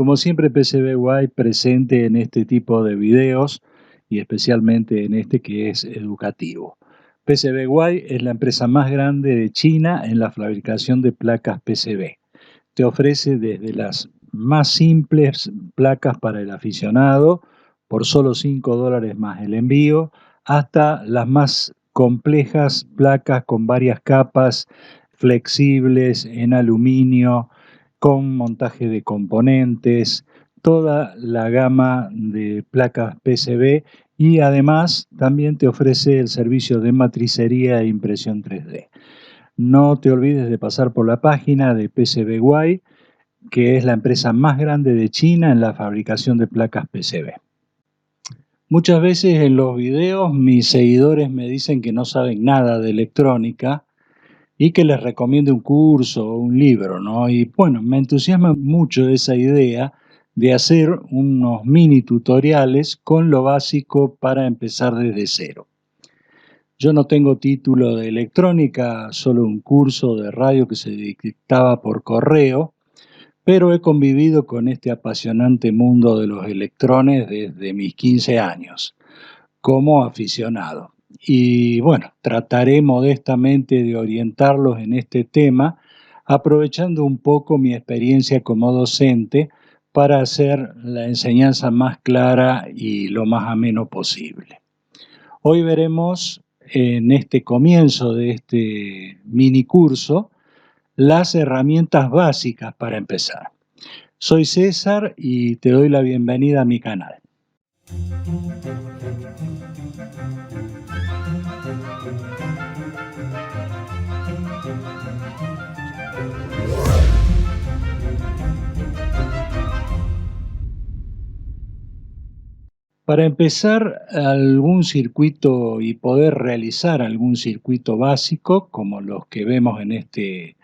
Como siempre, PCBWay presente en este tipo de videos y especialmente en este que es educativo. PCBWay es la empresa más grande de China en la fabricación de placas PCB. Te ofrece desde las más simples placas para el aficionado por solo $5 más el envío, hasta las más complejas placas con varias capas flexibles en aluminio, con montaje de componentes, toda la gama de placas PCB y además también te ofrece el servicio de matricería e impresión 3D. No te olvides de pasar por la página de PCBWay, que es la empresa más grande de China en la fabricación de placas PCB. Muchas veces en los videos mis seguidores me dicen que no saben nada de electrónica y que les recomiende un curso o un libro, ¿no? Y bueno, me entusiasma mucho esa idea de hacer unos mini tutoriales con lo básico para empezar desde cero. Yo no tengo título de electrónica, solo un curso de radio que se dictaba por correo, pero he convivido con este apasionante mundo de los electrones desde mis 15 años, como aficionado. Y bueno, trataré modestamente de orientarlos en este tema, aprovechando un poco mi experiencia como docente para hacer la enseñanza más clara y lo más ameno posible. Hoy veremos en este comienzo de este mini curso las herramientas básicas para empezar. Soy César y te doy la bienvenida a mi canal. Para empezar algún circuito y poder realizar algún circuito básico, como los que vemos en este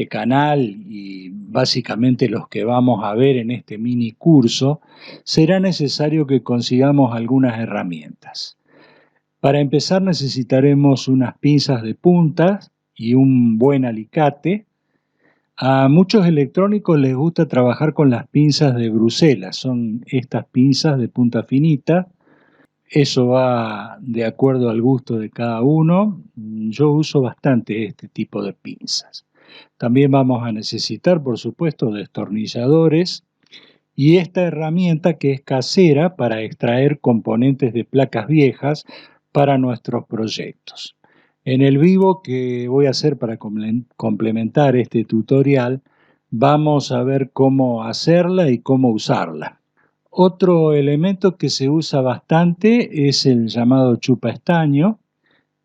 canal y básicamente los que vamos a ver en este mini curso, será necesario que consigamos algunas herramientas. Para empezar necesitaremos unas pinzas de puntas y un buen alicate. A muchos electrónicos les gusta trabajar con las pinzas de Bruselas, son estas pinzas de punta finita. Eso va de acuerdo al gusto de cada uno. Yo uso bastante este tipo de pinzas. También vamos a necesitar, por supuesto, destornilladores y esta herramienta que es casera para extraer componentes de placas viejas para nuestros proyectos. En el vivo que voy a hacer para complementar este tutorial, vamos a ver cómo hacerla y cómo usarla. Otro elemento que se usa bastante es el llamado chupa estaño.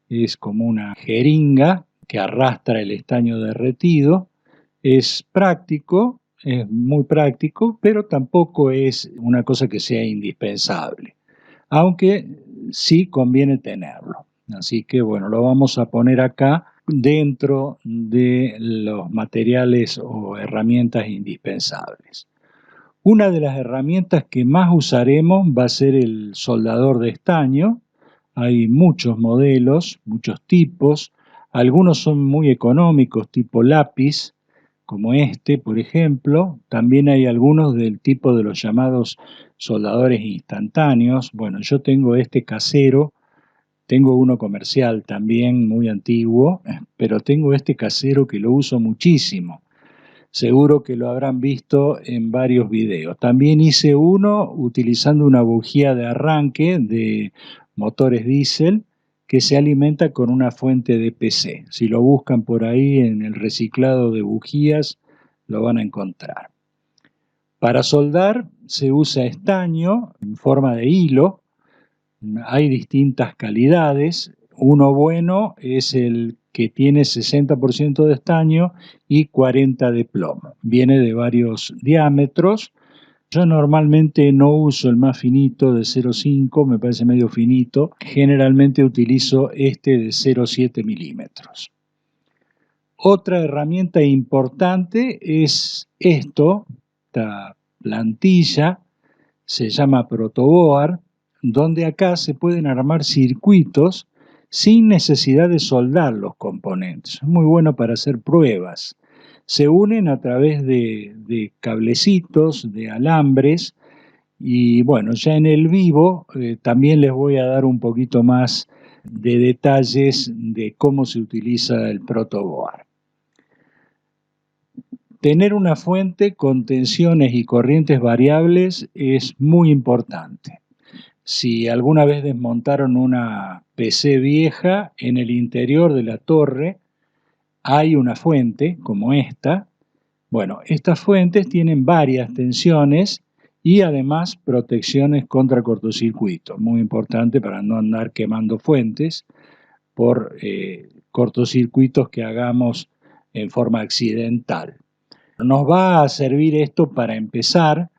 Es como una jeringa que arrastra el estaño derretido. Es práctico, es muy práctico, pero tampoco es una cosa que sea indispensable, aunque sí conviene tenerlo. Así que bueno, lo vamos a poner acá dentro de los materiales o herramientas indispensables. Una de las herramientas que más usaremos va a ser el soldador de estaño. Hay muchos modelos, muchos tipos. Algunos son muy económicos, tipo lápiz, como este, por ejemplo. También hay algunos del tipo de los llamados soldadores instantáneos. Bueno, yo tengo este casero, tengo uno comercial también, muy antiguo, pero tengo este casero que lo uso muchísimo. Seguro que lo habrán visto en varios videos. También hice uno utilizando una bujía de arranque de motores diésel que se alimenta con una fuente de PC. Si lo buscan por ahí en el reciclado de bujías, lo van a encontrar. Para soldar se usa estaño en forma de hilo. Hay distintas calidades. Uno bueno es el que tiene 60% de estaño y 40% de plomo. Viene de varios diámetros. Yo normalmente no uso el más finito de 0,5, me parece medio finito. Generalmente utilizo este de 0,7 milímetros. Otra herramienta importante es esta plantilla, se llama protoboard, donde acá se pueden armar circuitos sin necesidad de soldar los componentes. Es muy bueno para hacer pruebas. Se unen a través de cablecitos, de alambres, y bueno, ya en el vivo también les voy a dar un poquito más de detalles de cómo se utiliza el protoboard. Tener una fuente con tensiones y corrientes variables es muy importante. Si alguna vez desmontaron una PC vieja, en el interior de la torre hay una fuente como esta. Bueno, estas fuentes tienen varias tensiones y además protecciones contra cortocircuito. Muy importante para no andar quemando fuentes por cortocircuitos que hagamos en forma accidental. Nos va a servir esto para empezar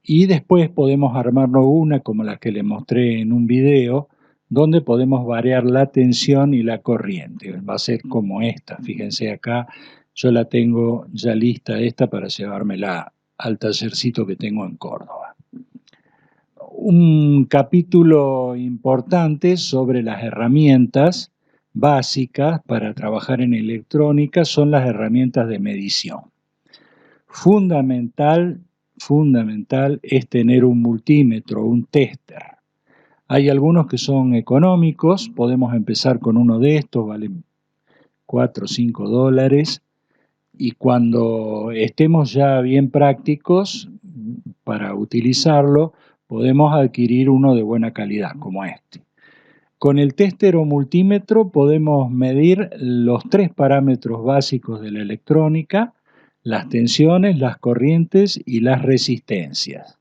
y después podemos armarnos una como la que les mostré en un video, donde podemos variar la tensión y la corriente. Va a ser como esta, fíjense acá, yo la tengo ya lista esta para llevármela al tallercito que tengo en Córdoba. Un capítulo importante sobre las herramientas básicas para trabajar en electrónica son las herramientas de medición. Fundamental es tener un multímetro, un tester. Hay algunos que son económicos, podemos empezar con uno de estos, vale 4 o 5 dólares, y cuando estemos ya bien prácticos para utilizarlo, podemos adquirir uno de buena calidad, como este. Con el tester o multímetro podemos medir los 3 parámetros básicos de la electrónica: las tensiones, las corrientes y las resistencias.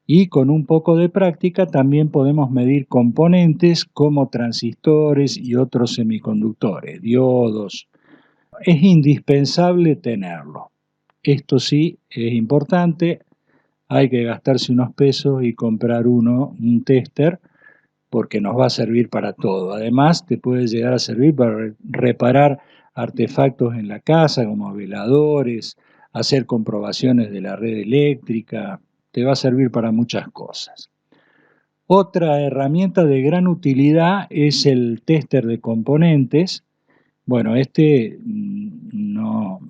Y con un poco de práctica también podemos medir componentes como transistores y otros semiconductores, diodos. Es indispensable tenerlo. Esto sí es importante, hay que gastarse unos pesos y comprar un tester, porque nos va a servir para todo. Además, te puede llegar a servir para reparar artefactos en la casa, como veladores, hacer comprobaciones de la red eléctrica, te va a servir para muchas cosas. Otra herramienta de gran utilidad es el tester de componentes. Bueno, este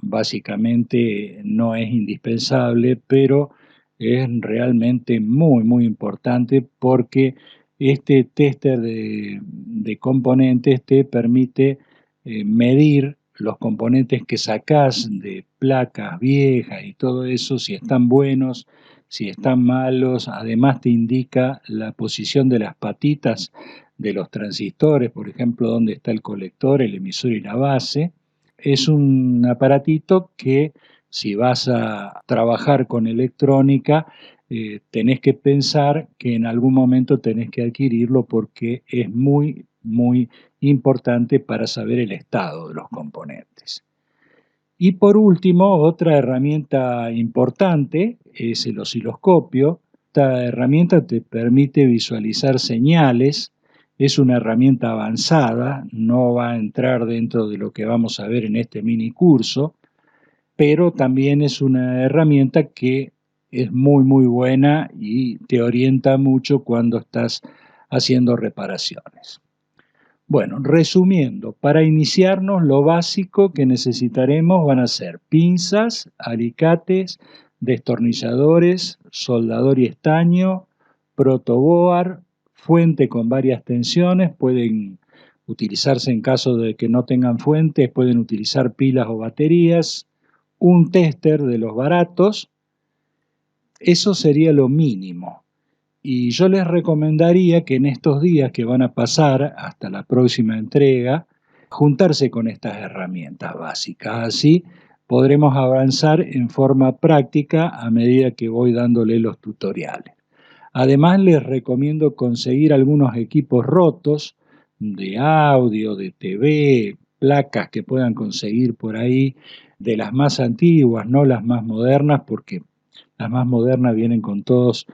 básicamente no es indispensable, pero es realmente muy importante, porque este tester de componentes te permite medir los componentes que sacás de placas viejas y todo eso, si están buenos, si están malos. Además te indica la posición de las patitas de los transistores, por ejemplo, dónde está el colector, el emisor y la base. Es un aparatito que, si vas a trabajar con electrónica, tenés que pensar que en algún momento tenés que adquirirlo, porque es muy importante para saber el estado de los componentes. Y por último, otra herramienta importante es el osciloscopio. Esta herramienta te permite visualizar señales. Es una herramienta avanzada, no va a entrar dentro de lo que vamos a ver en este mini curso, pero también es una herramienta que es muy buena y te orienta mucho cuando estás haciendo reparaciones. Bueno, resumiendo, para iniciarnos lo básico que necesitaremos van a ser pinzas, alicates, destornilladores, soldador y estaño, protoboard, fuente con varias tensiones. Pueden utilizarse en caso de que no tengan fuentes, pueden utilizar pilas o baterías, un tester de los baratos. Eso sería lo mínimo. Y yo les recomendaría que en estos días que van a pasar hasta la próxima entrega, juntarse con estas herramientas básicas. Así podremos avanzar en forma práctica a medida que voy dándole los tutoriales. Además, les recomiendo conseguir algunos equipos rotos de audio, de TV, placas que puedan conseguir por ahí, de las más antiguas, no las más modernas, porque las más modernas vienen con todos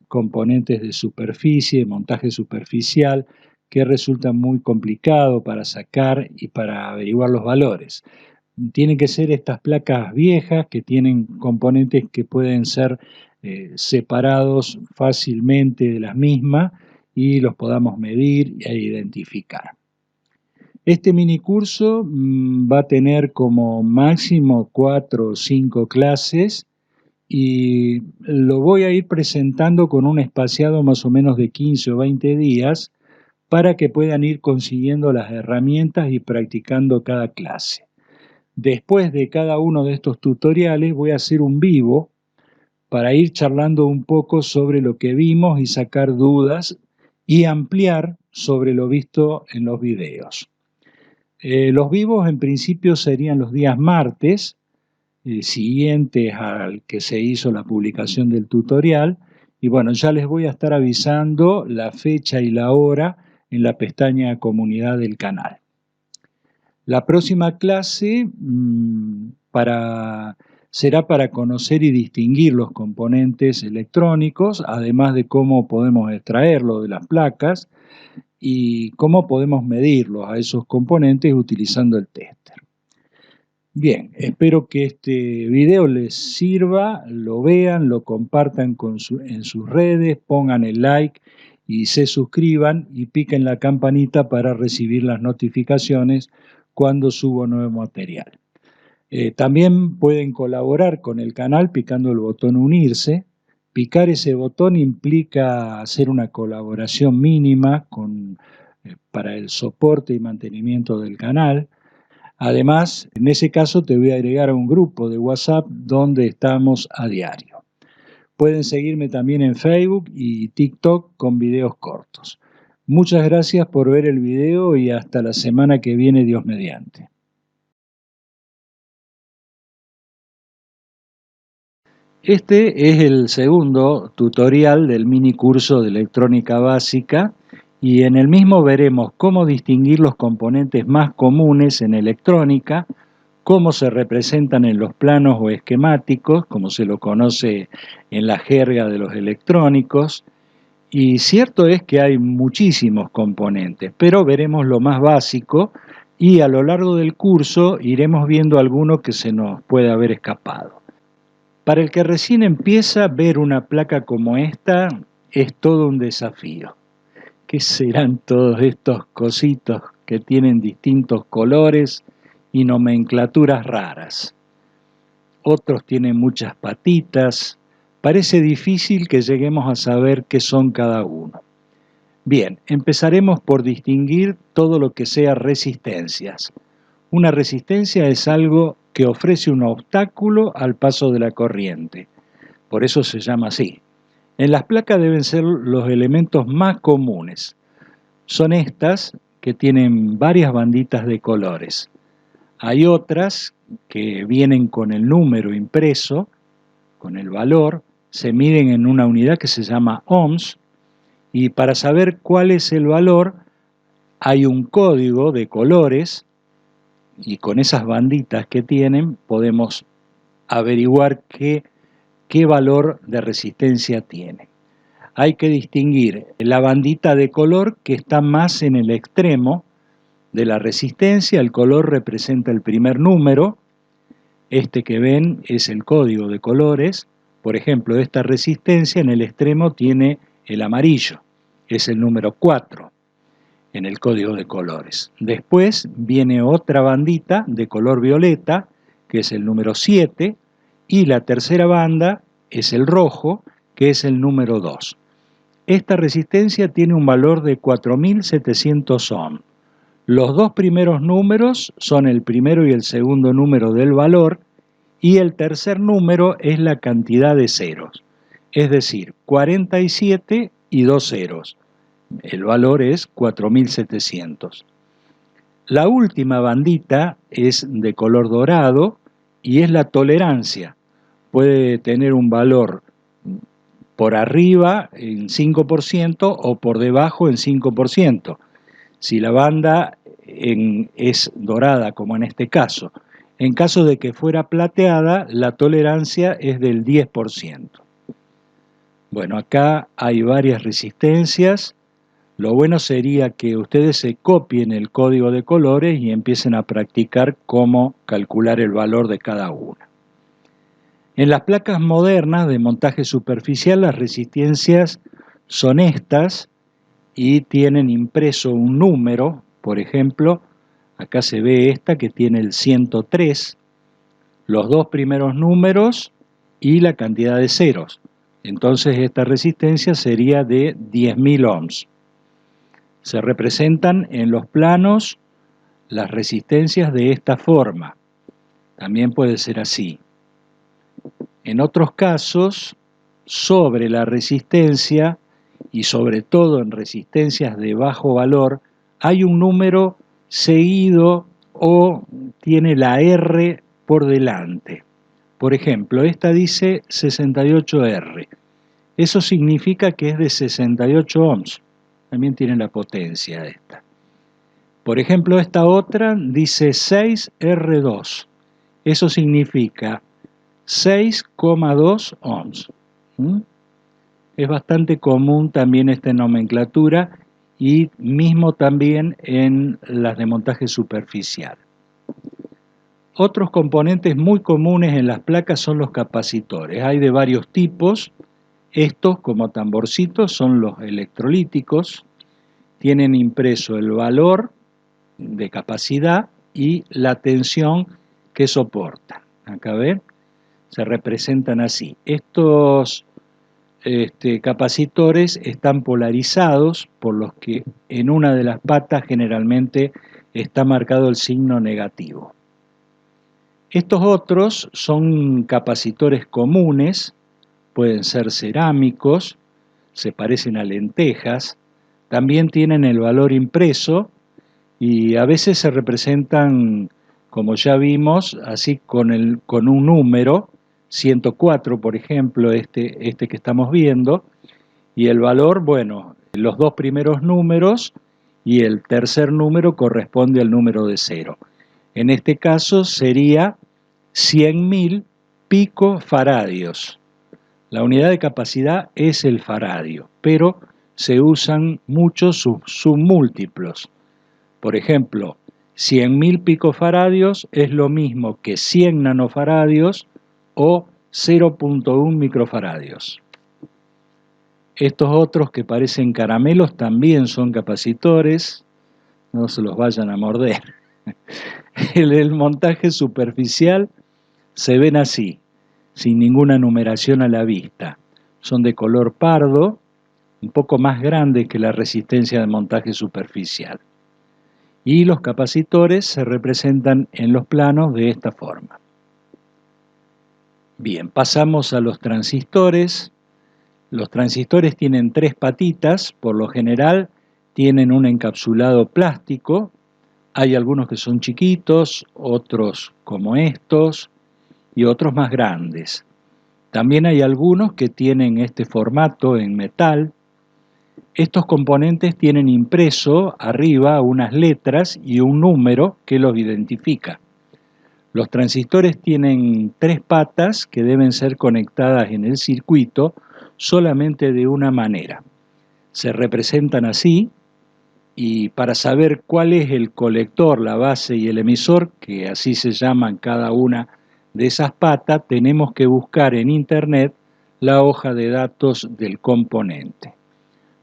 componentes de superficie, de montaje superficial, que resulta muy complicado para sacar y para averiguar los valores. Tienen que ser estas placas viejas que tienen componentes que pueden ser separados fácilmente de las mismas y los podamos medir e identificar. Este minicurso va a tener como máximo 4 o 5 clases y lo voy a ir presentando con un espaciado más o menos de 15 o 20 días para que puedan ir consiguiendo las herramientas y practicando cada clase. Después de cada uno de estos tutoriales voy a hacer un vivo para ir charlando un poco sobre lo que vimos y sacar dudas y ampliar sobre lo visto en los videos. Los vivos en principio serían los días martes, siguientes al que se hizo la publicación del tutorial, y bueno, ya les voy a estar avisando la fecha y la hora en la pestaña comunidad del canal. La próxima clase será para conocer y distinguir los componentes electrónicos, además de cómo podemos extraerlos de las placas y cómo podemos medirlos a esos componentes utilizando el tester. Bien, espero que este video les sirva, lo vean, lo compartan en sus redes, pongan el like y se suscriban y piquen la campanita para recibir las notificaciones cuando subo nuevo material. También pueden colaborar con el canal picando el botón unirse. Picar ese botón implica hacer una colaboración mínima para el soporte y mantenimiento del canal. Además, en ese caso te voy a agregar a un grupo de WhatsApp donde estamos a diario. Pueden seguirme también en Facebook y TikTok con videos cortos. Muchas gracias por ver el video y hasta la semana que viene, Dios mediante. Este es el segundo tutorial del mini curso de electrónica básica y en el mismo veremos cómo distinguir los componentes más comunes en electrónica, cómo se representan en los planos o esquemáticos, como se lo conoce en la jerga de los electrónicos, y cierto es que hay muchísimos componentes, pero veremos lo más básico y a lo largo del curso iremos viendo alguno que se nos puede haber escapado. Para el que recién empieza, ver una placa como esta es todo un desafío. ¿Qué serán todos estos cositos que tienen distintos colores y nomenclaturas raras? Otros tienen muchas patitas. Parece difícil que lleguemos a saber qué son cada uno. Bien, empezaremos por distinguir todo lo que sea resistencias. Una resistencia es algo que ofrece un obstáculo al paso de la corriente. Por eso se llama así. En las placas deben ser los elementos más comunes. Son estas que tienen varias banditas de colores. Hay otras que vienen con el número impreso, con el valor, se miden en una unidad que se llama ohms, y para saber cuál es el valor hay un código de colores y con esas banditas que tienen podemos averiguar qué valor de resistencia tiene. Hay que distinguir la bandita de color que está más en el extremo de la resistencia. El color representa el primer número. Este que ven es el código de colores. Por ejemplo, esta resistencia en el extremo tiene el amarillo, es el número 4 en el código de colores. Después viene otra bandita de color violeta, que es el número 7, y la tercera banda es el rojo, que es el número 2. Esta resistencia tiene un valor de 4700 ohms. Los dos primeros números son el primero y el segundo número del valor, y el tercer número es la cantidad de ceros, es decir, 47 y 2 ceros. El valor es 4700. La última bandita es de color dorado y es la tolerancia. Puede tener un valor por arriba en 5% o por debajo en 5%. Si la banda es dorada, como en este caso. En caso de que fuera plateada, la tolerancia es del 10%. Bueno, acá hay varias resistencias. Lo bueno sería que ustedes se copien el código de colores y empiecen a practicar cómo calcular el valor de cada una. En las placas modernas de montaje superficial, las resistencias son estas y tienen impreso un número, por ejemplo, Acá se ve esta que tiene el 103, los dos primeros números y la cantidad de ceros. Entonces esta resistencia sería de 10.000 ohms. Se representan en los planos las resistencias de esta forma. También puede ser así. En otros casos, sobre la resistencia, y sobre todo en resistencias de bajo valor, hay un número seguido o tiene la R por delante. Por ejemplo, esta dice 68R. Eso significa que es de 68 ohms. También tiene la potencia esta. Por ejemplo, esta otra dice 6R2. Eso significa 6,2 ohms. Es bastante común también esta nomenclatura y mismo también en las de montaje superficial. Otros componentes muy comunes en las placas son los capacitores. Hay de varios tipos. Estos, como tamborcitos, son los electrolíticos. Tienen impreso el valor de capacidad y la tensión que soportan. Acá ven, se representan así. Estos capacitores están polarizados, por los que en una de las patas generalmente está marcado el signo negativo. Estos otros son capacitores comunes, pueden ser cerámicos, se parecen a lentejas, también tienen el valor impreso y a veces se representan, como ya vimos, así con un número, 104 por ejemplo, este que estamos viendo, y el valor, bueno, los dos primeros números y el tercer número corresponde al número de 0. En este caso sería 100.000 picofaradios. La unidad de capacidad es el faradio, pero se usan muchos sus submúltiplos. Por ejemplo, 100.000 picofaradios es lo mismo que 100 nanofaradios o 0,1 microfaradios. Estos otros que parecen caramelos también son capacitores, no se los vayan a morder. En el montaje superficial se ven así, sin ninguna numeración a la vista. Son de color pardo, un poco más grandes que la resistencia de montaje superficial. Y los capacitores se representan en los planos de esta forma. Bien, pasamos a los transistores. Los transistores tienen 3 patitas, por lo general tienen un encapsulado plástico. Hay algunos que son chiquitos, otros como estos y otros más grandes. También hay algunos que tienen este formato en metal. Estos componentes tienen impreso arriba unas letras y un número que los identifica. Los transistores tienen 3 patas que deben ser conectadas en el circuito solamente de una manera. Se representan así, y para saber cuál es el colector, la base y el emisor, que así se llaman cada una de esas patas, tenemos que buscar en internet la hoja de datos del componente.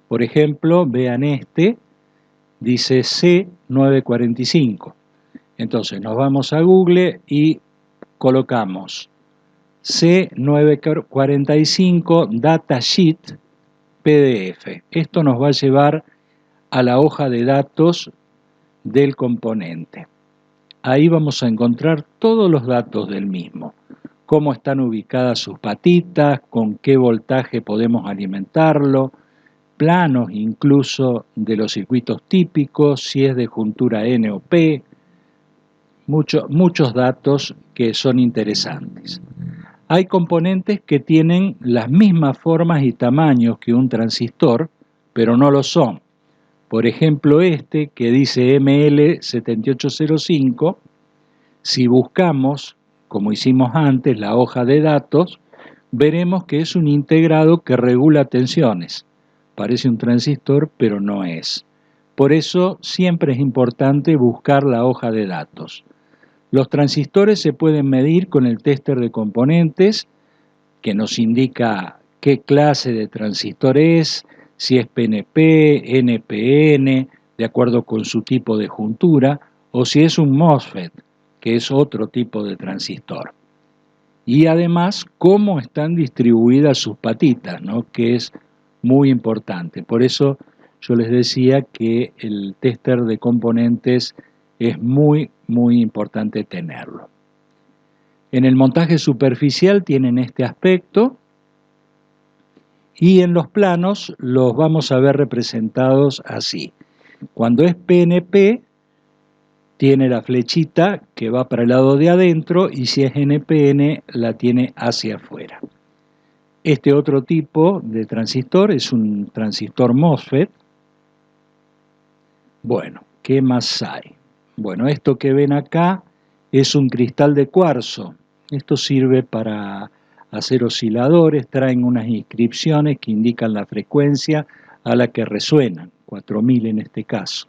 Por ejemplo, vean dice C945. Entonces nos vamos a Google y colocamos C945 Datasheet PDF. Esto nos va a llevar a la hoja de datos del componente. Ahí vamos a encontrar todos los datos del mismo. Cómo están ubicadas sus patitas, con qué voltaje podemos alimentarlo, planos incluso de los circuitos típicos, si es de juntura N o P, muchos datos que son interesantes. Hay componentes que tienen las mismas formas y tamaños que un transistor, pero no lo son. Por ejemplo, este que dice ML7805, si buscamos, como hicimos antes, la hoja de datos, veremos que es un integrado que regula tensiones. Parece un transistor, pero no es. Por eso siempre es importante buscar la hoja de datos. Los transistores se pueden medir con el tester de componentes, que nos indica qué clase de transistor es, si es PNP, NPN, de acuerdo con su tipo de juntura, o si es un MOSFET, que es otro tipo de transistor. Y además, cómo están distribuidas sus patitas, ¿no? Que es muy importante. Por eso yo les decía que el tester de componentes es muy, muy importante tenerlo. En el montaje superficial tienen este aspecto y en los planos los vamos a ver representados así. Cuando es PNP, tiene la flechita que va para el lado de adentro y si es NPN, la tiene hacia afuera. Este otro tipo de transistor es un transistor MOSFET. Bueno, ¿qué más hay? Bueno, esto que ven acá es un cristal de cuarzo. Esto sirve para hacer osciladores, traen unas inscripciones que indican la frecuencia a la que resuenan, 4000 en este caso.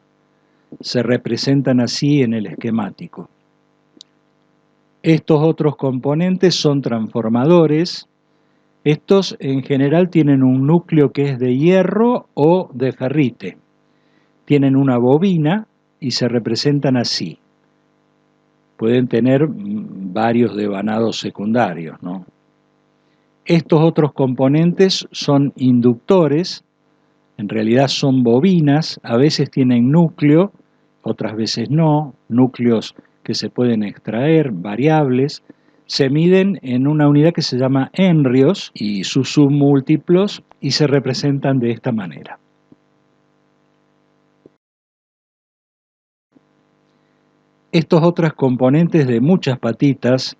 Se representan así en el esquemático. Estos otros componentes son transformadores. Estos en general tienen un núcleo que es de hierro o de ferrite. Tienen una bobina y se representan así. Pueden tener varios devanados secundarios, ¿no? Estos otros componentes son inductores, en realidad son bobinas, a veces tienen núcleo, otras veces no, núcleos que se pueden extraer, variables, se miden en una unidad que se llama henrios y sus submúltiplos y se representan de esta manera. Estos otros componentes de muchas patitas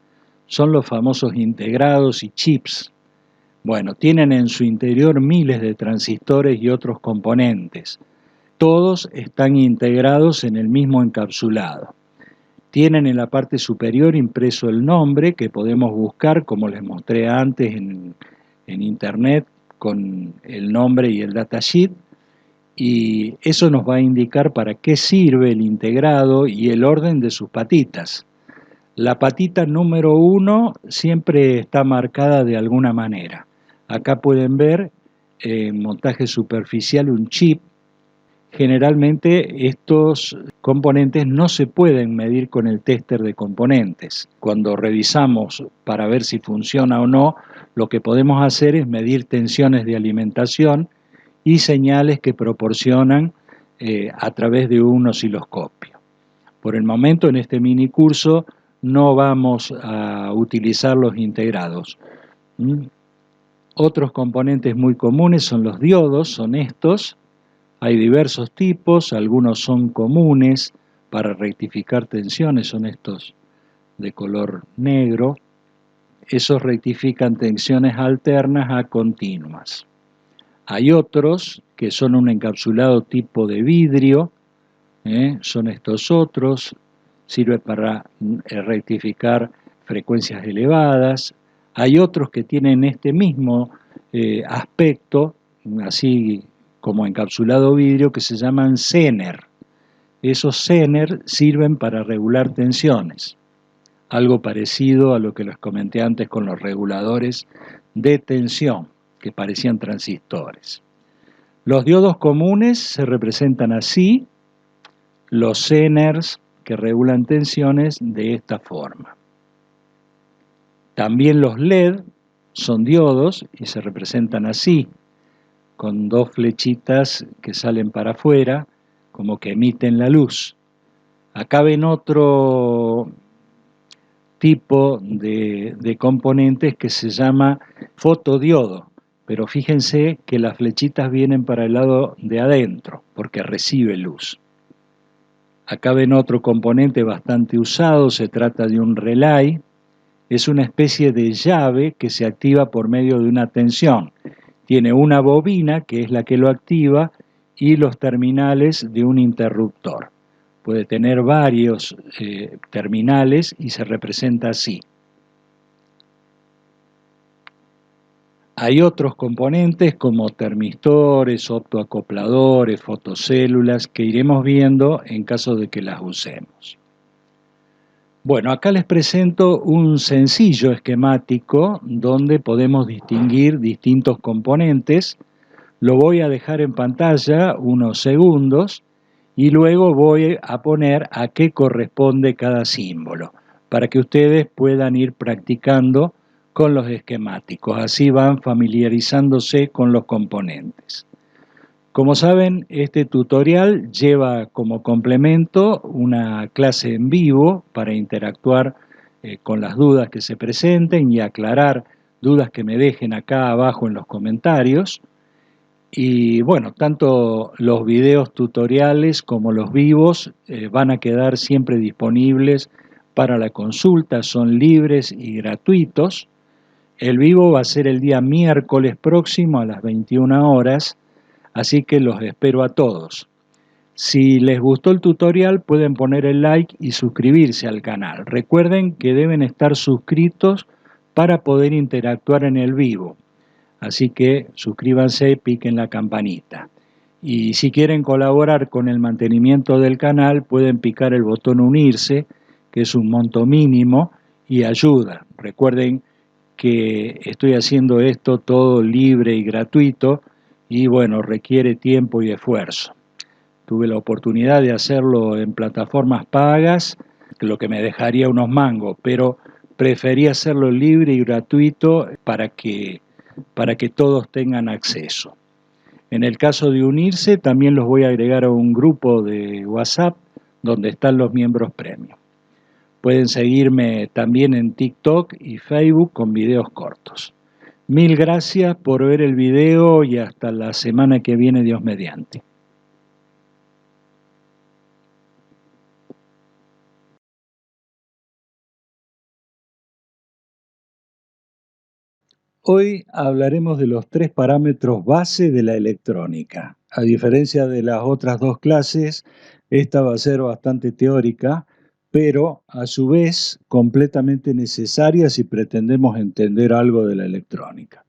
son los famosos integrados y chips. Bueno, tienen en su interior miles de transistores y otros componentes. Todos están integrados en el mismo encapsulado. Tienen en la parte superior impreso el nombre que podemos buscar, como les mostré antes en internet, con el nombre y el datasheet. Y eso nos va a indicar para qué sirve el integrado y el orden de sus patitas. La patita número 1 siempre está marcada de alguna manera. Acá pueden ver en montaje superficial un chip. Generalmente estos componentes no se pueden medir con el tester de componentes. Cuando revisamos para ver si funciona o no, lo que podemos hacer es medir tensiones de alimentación y señales que proporcionan a través de un osciloscopio. Por el momento en este mini curso no vamos a utilizar los integrados. Otros componentes muy comunes son los diodos, son estos. Hay diversos tipos, algunos son comunes para rectificar tensiones, son estos de color negro. Esos rectifican tensiones alternas a continuas. Hay otros que son un encapsulado tipo de vidrio, son estos otros, sirve para rectificar frecuencias elevadas. Hay otros que tienen este mismo aspecto, así como encapsulado vidrio, que se llaman Zener. Esos Zener sirven para regular tensiones, algo parecido a lo que les comenté antes con los reguladores de tensión, que parecían transistores. Los diodos comunes se representan así, los Zeners que regulan tensiones de esta forma. También los LED son diodos y se representan así, con dos flechitas que salen para afuera, como que emiten la luz. Acá ven otro tipo de componentes que se llama fotodiodo, pero fíjense que las flechitas vienen para el lado de adentro, porque recibe luz. Acá ven otro componente bastante usado, se trata de un relay, es una especie de llave que se activa por medio de una tensión. Tiene una bobina, que es la que lo activa, y los terminales de un interruptor. Puede tener varios terminales y se representa así. Hay otros componentes como termistores, optoacopladores, fotocélulas, que iremos viendo en caso de que las usemos. Bueno, acá les presento un sencillo esquemático donde podemos distinguir distintos componentes. Lo voy a dejar en pantalla unos segundos y luego voy a poner a qué corresponde cada símbolo, para que ustedes puedan ir practicando con los esquemáticos, así van familiarizándose con los componentes. Como saben, este tutorial lleva como complemento una clase en vivo para interactuar con las dudas que se presenten y aclarar dudas que me dejen acá abajo en los comentarios. Y bueno, tanto los videos tutoriales como los vivos van a quedar siempre disponibles para la consulta, son libres y gratuitos. El vivo va a ser el día miércoles próximo a las 21 horas, así que los espero a todos. Si les gustó el tutorial pueden poner el like y suscribirse al canal. Recuerden que deben estar suscritos para poder interactuar en el vivo. Así que suscríbanse y piquen la campanita. Y si quieren colaborar con el mantenimiento del canal, pueden picar el botón unirse, que es un monto mínimo y ayuda. Recuerden que estoy haciendo esto todo libre y gratuito y bueno, requiere tiempo y esfuerzo. Tuve la oportunidad de hacerlo en plataformas pagas, lo que me dejaría unos mangos, pero preferí hacerlo libre y gratuito para que todos tengan acceso. En el caso de unirse, también los voy a agregar a un grupo de WhatsApp donde están los miembros premium. Pueden seguirme también en TikTok y Facebook con videos cortos. Mil gracias por ver el video y hasta la semana que viene, Dios mediante. Hoy hablaremos de los tres parámetros base de la electrónica. A diferencia de las otras dos clases, esta va a ser bastante teórica, pero a su vez completamente necesaria si pretendemos entender algo de la electrónica.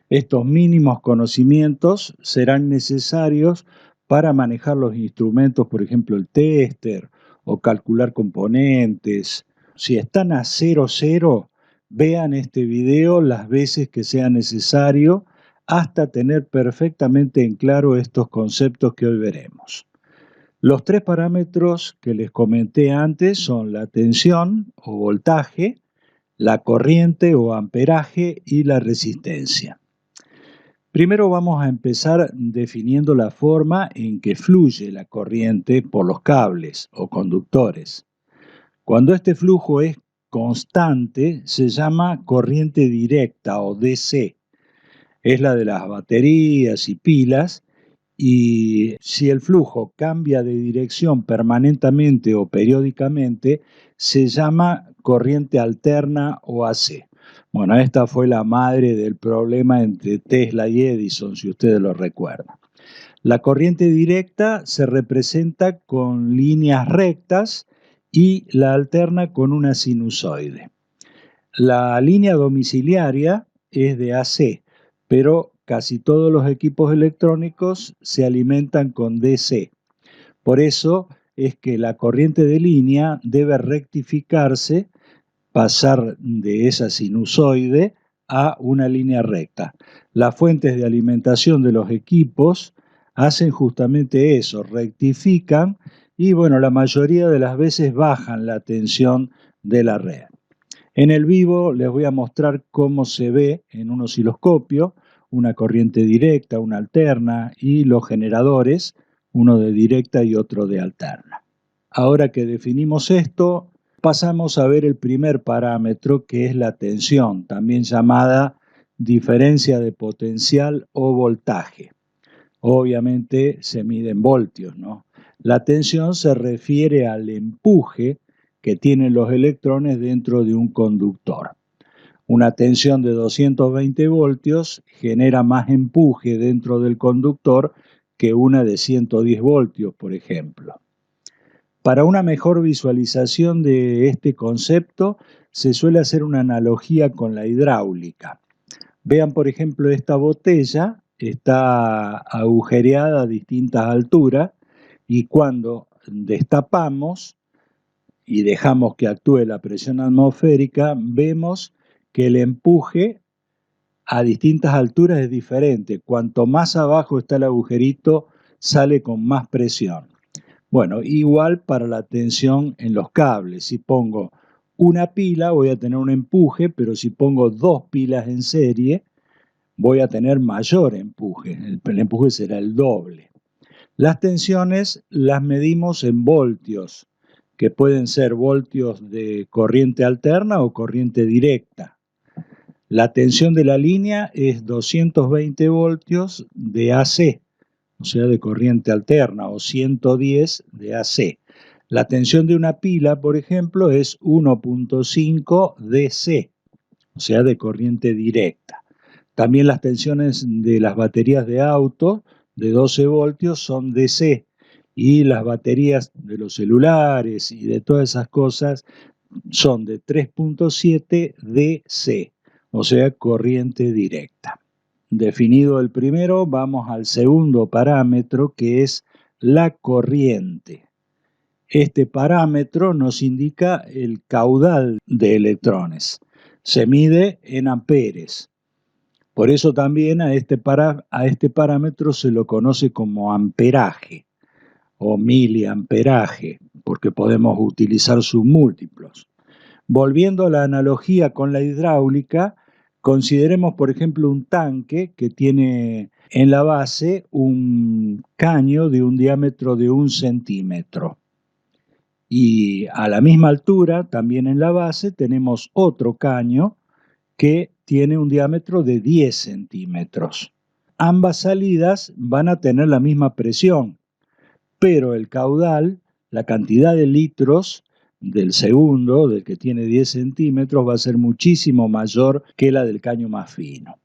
Estos mínimos conocimientos serán necesarios para manejar los instrumentos, por ejemplo el tester o calcular componentes. Si están a 00, vean este video las veces que sea necesario hasta tener perfectamente en claro estos conceptos que hoy veremos. Los tres parámetros que les comenté antes son la tensión o voltaje, la corriente o amperaje y la resistencia. Primero vamos a empezar definiendo la forma en que fluye la corriente por los cables o conductores. Cuando este flujo es constante, se llama corriente directa o DC. Es la de las baterías y pilas, y si el flujo cambia de dirección permanentemente o periódicamente, se llama corriente alterna o AC. Bueno, esta fue la madre del problema entre Tesla y Edison, si ustedes lo recuerdan. La corriente directa se representa con líneas rectas y la alterna con una sinusoide. La línea domiciliaria es de AC, pero casi todos los equipos electrónicos se alimentan con DC. Por eso es que la corriente de línea debe rectificarse, pasar de esa sinusoide a una línea recta. Las fuentes de alimentación de los equipos hacen justamente eso, rectifican y bueno, la mayoría de las veces bajan la tensión de la red. En el vivo les voy a mostrar cómo se ve en un osciloscopio una corriente directa, una alterna y los generadores, uno de directa y otro de alterna. Ahora que definimos esto, pasamos a ver el primer parámetro, que es la tensión, también llamada diferencia de potencial o voltaje. Obviamente se mide en voltios, ¿no? La tensión se refiere al empuje que tienen los electrones dentro de un conductor. Una tensión de 220 voltios genera más empuje dentro del conductor que una de 110 voltios, por ejemplo. Para una mejor visualización de este concepto, se suele hacer una analogía con la hidráulica. Vean, por ejemplo, esta botella está agujereada a distintas alturas y cuando destapamos y dejamos que actúe la presión atmosférica, vemos que el empuje a distintas alturas es diferente. Cuanto más abajo está el agujerito, sale con más presión. Bueno, igual para la tensión en los cables. Si pongo una pila voy a tener un empuje, pero si pongo dos pilas en serie voy a tener mayor empuje. El empuje será el doble. Las tensiones las medimos en voltios, que pueden ser voltios de corriente alterna o corriente directa. La tensión de la línea es 220 voltios de AC, o sea, de corriente alterna, o 110 de AC. La tensión de una pila, por ejemplo, es 1.5 DC, o sea, de corriente directa. También las tensiones de las baterías de auto de 12 voltios son DC, y las baterías de los celulares y de todas esas cosas son de 3.7 DC, o sea, corriente directa. Definido el primero, vamos al segundo parámetro, que es la corriente. Este parámetro nos indica el caudal de electrones. Se mide en amperes. Por eso también a este parámetro se lo conoce como amperaje o miliamperaje, porque podemos utilizar sus múltiplos. Volviendo a la analogía con la hidráulica, consideremos, por ejemplo, un tanque que tiene en la base un caño de un diámetro de 1 centímetro. Y a la misma altura, también en la base, tenemos otro caño que tiene un diámetro de 10 centímetros. Ambas salidas van a tener la misma presión, pero el caudal, la cantidad de litros del segundo, del que tiene 10 centímetros, va a ser muchísimo mayor que la del caño más fino.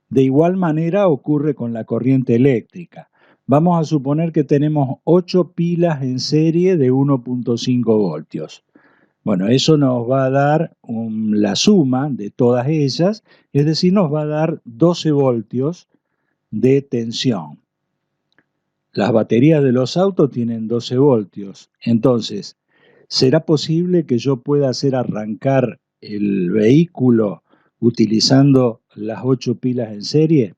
De igual manera ocurre con la corriente eléctrica. Vamos a suponer que tenemos 8 pilas en serie de 1.5 voltios. Bueno, eso nos va a dar la suma de todas ellas, es decir, nos va a dar 12 voltios de tensión. Las baterías de los autos tienen 12 voltios. Entonces, ¿será posible que yo pueda hacer arrancar el vehículo utilizando las 8 pilas en serie?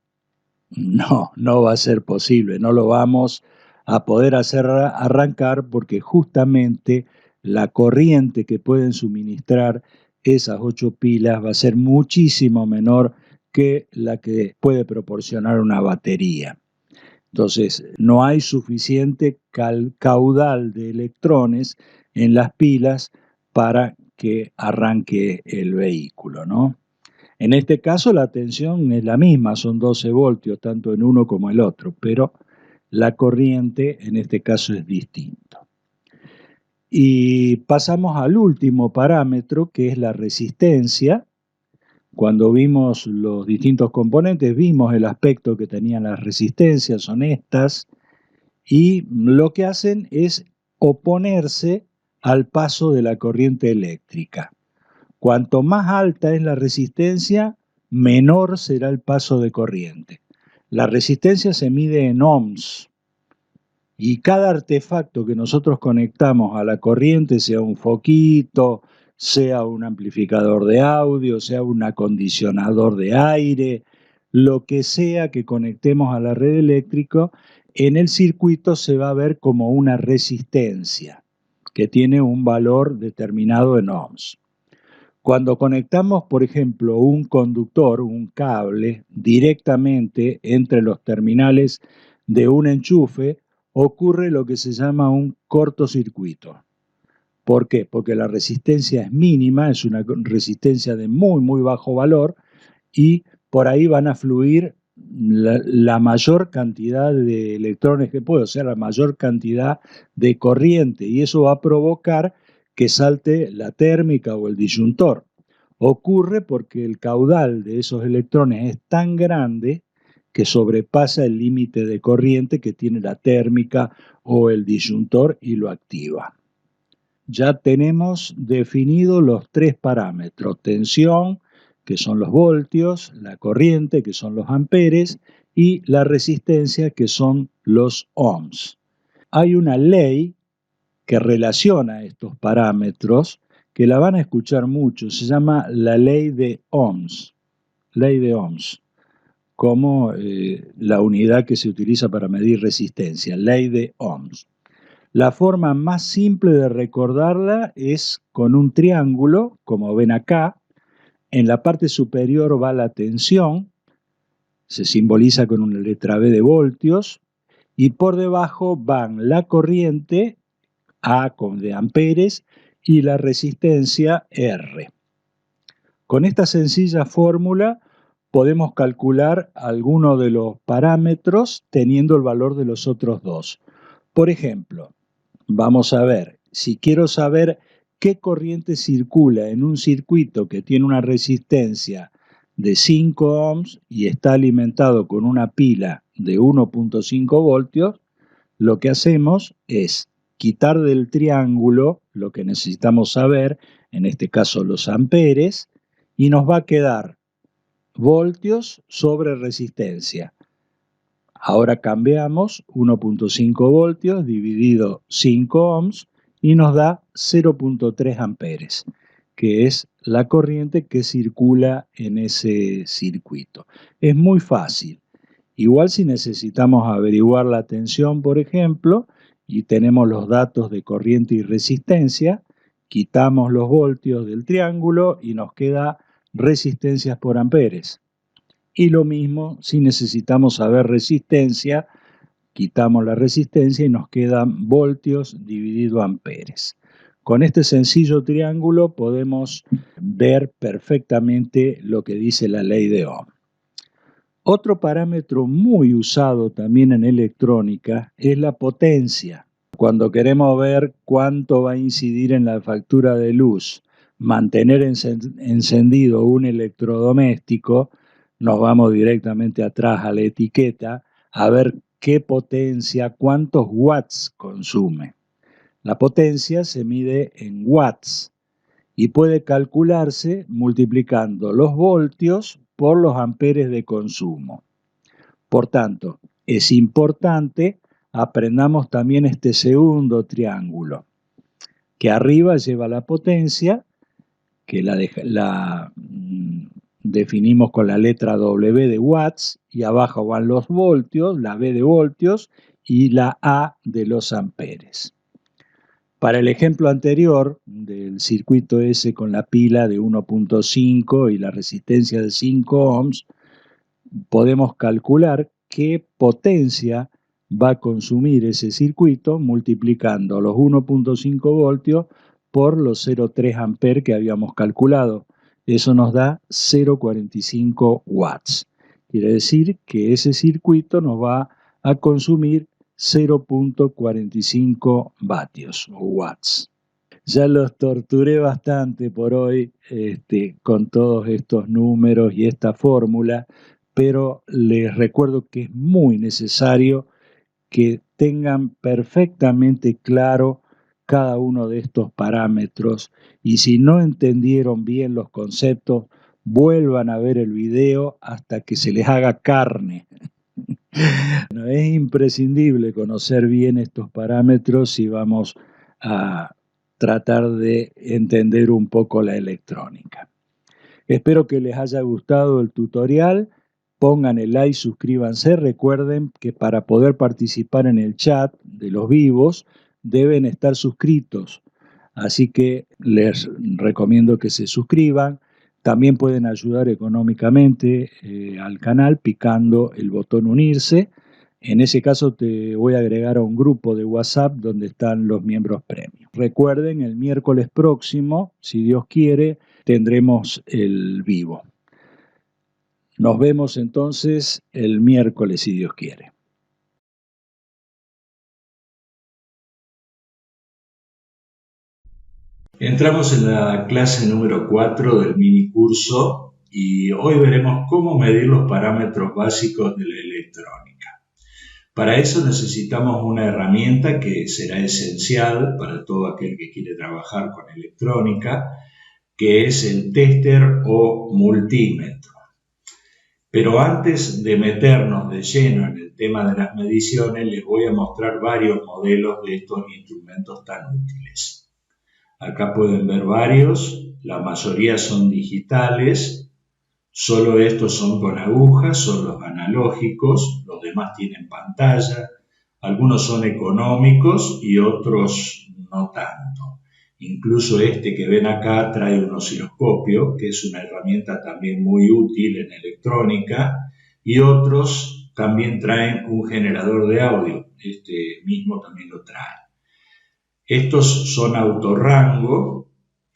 No, no va a ser posible. No lo vamos a poder hacer arrancar porque justamente la corriente que pueden suministrar esas 8 pilas va a ser muchísimo menor que la que puede proporcionar una batería. Entonces, no hay suficiente caudal de electrones en las pilas para que arranque el vehículo, ¿no? En este caso la tensión es la misma, son 12 voltios, tanto en uno como el otro, pero la corriente en este caso es distinto. Y pasamos al último parámetro, que es la resistencia. Cuando vimos los distintos componentes, vimos el aspecto que tenían las resistencias, son estas, y lo que hacen es oponerse al paso de la corriente eléctrica. Cuanto más alta es la resistencia, menor será el paso de corriente. La resistencia se mide en ohms y cada artefacto que nosotros conectamos a la corriente, sea un foquito, sea un amplificador de audio, sea un acondicionador de aire, lo que sea que conectemos a la red eléctrica, en el circuito se va a ver como una resistencia que tiene un valor determinado en ohms. Cuando conectamos, por ejemplo, un conductor, un cable, directamente entre los terminales de un enchufe, ocurre lo que se llama un cortocircuito. ¿Por qué? Porque la resistencia es mínima, es una resistencia de muy, muy bajo valor y por ahí van a fluir la mayor cantidad de electrones que puede, o sea, la mayor cantidad de corriente, y eso va a provocar que salte la térmica o el disyuntor. Ocurre porque el caudal de esos electrones es tan grande que sobrepasa el límite de corriente que tiene la térmica o el disyuntor y lo activa. Ya tenemos definidos los tres parámetros: tensión, que son los voltios; la corriente, que son los amperes; y la resistencia, que son los ohms. Hay una ley que relaciona estos parámetros, que la van a escuchar mucho, se llama la ley de Ohms, como la unidad que se utiliza para medir resistencia, ley de Ohms. La forma más simple de recordarla es con un triángulo, como ven acá. En la parte superior va la tensión, se simboliza con una letra B de voltios, y por debajo van la corriente, A de amperes, y la resistencia R. Con esta sencilla fórmula podemos calcular alguno de los parámetros teniendo el valor de los otros dos. Por ejemplo, vamos a ver, si quiero saber qué corriente circula en un circuito que tiene una resistencia de 5 ohms y está alimentado con una pila de 1.5 voltios, lo que hacemos es quitar del triángulo lo que necesitamos saber, en este caso los amperes, y nos va a quedar voltios sobre resistencia. Ahora cambiamos 1.5 voltios dividido 5 ohms y nos da 0.3 amperes, que es la corriente que circula en ese circuito. Es muy fácil. Igual si necesitamos averiguar la tensión, por ejemplo, y tenemos los datos de corriente y resistencia, quitamos los voltios del triángulo y nos queda resistencias por amperes. Y lo mismo si necesitamos saber resistencia, quitamos la resistencia y nos quedan voltios dividido amperes. Con este sencillo triángulo podemos ver perfectamente lo que dice la ley de Ohm. Otro parámetro muy usado también en electrónica es la potencia. Cuando queremos ver cuánto va a incidir en la factura de luz mantener encendido un electrodoméstico, nos vamos directamente atrás a la etiqueta a ver qué potencia, cuántos watts consume. La potencia se mide en watts y puede calcularse multiplicando los voltios por los amperes de consumo. Por tanto, es importante aprendamos también este segundo triángulo, que arriba lleva la potencia, que la definimos con la letra W de watts, y abajo van los voltios, la B de voltios, y la A de los amperes. Para el ejemplo anterior del circuito ese con la pila de 1.5 y la resistencia de 5 ohms, podemos calcular qué potencia va a consumir ese circuito multiplicando los 1.5 voltios por los 0,3 amperes que habíamos calculado. Eso nos da 0,45 watts. Quiere decir que ese circuito nos va a consumir 0.45 vatios o watts. Ya los torturé bastante por hoy con todos estos números y esta fórmula, pero les recuerdo que es muy necesario que tengan perfectamente claro cada uno de estos parámetros y si no entendieron bien los conceptos, vuelvan a ver el video hasta que se les haga carne. Es imprescindible conocer bien estos parámetros si vamos a tratar de entender un poco la electrónica. Espero que les haya gustado el tutorial. Pongan el like, suscríbanse. Recuerden que para poder participar en el chat de los vivos deben estar suscritos. Así que les recomiendo que se suscriban. También pueden ayudar económicamente al canal picando el botón unirse. En ese caso te voy a agregar a un grupo de WhatsApp donde están los miembros premium. Recuerden, el miércoles próximo, si Dios quiere, tendremos el vivo. Nos vemos entonces el miércoles, si Dios quiere. Entramos en la clase número 4 del mini curso y hoy veremos cómo medir los parámetros básicos de la electrónica. Para eso necesitamos una herramienta que será esencial para todo aquel que quiere trabajar con electrónica, que es el tester o multímetro. Pero antes de meternos de lleno en el tema de las mediciones, les voy a mostrar varios modelos de estos instrumentos tan útiles. Acá pueden ver varios, la mayoría son digitales, solo estos son con agujas, son los analógicos, los demás tienen pantalla, Algunos son económicos y otros no tanto. Incluso este que ven acá trae un osciloscopio, que es una herramienta también muy útil en electrónica, y otros también traen un generador de audio. Este mismo también lo trae. Estos son autorrango.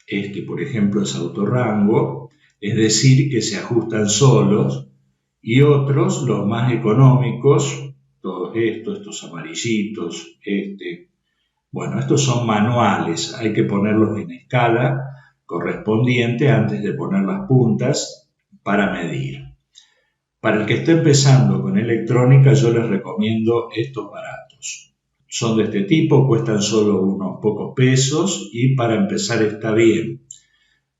Este, por ejemplo, es autorrango, es decir, que se ajustan solos, y otros, los más económicos, todos estos amarillitos, bueno, estos son manuales, hay que ponerlos en escala correspondiente antes de poner las puntas para medir. Para el que esté empezando con electrónica, yo les recomiendo estos baratos. Son de este tipo, cuestan solo unos pocos pesos y para empezar está bien.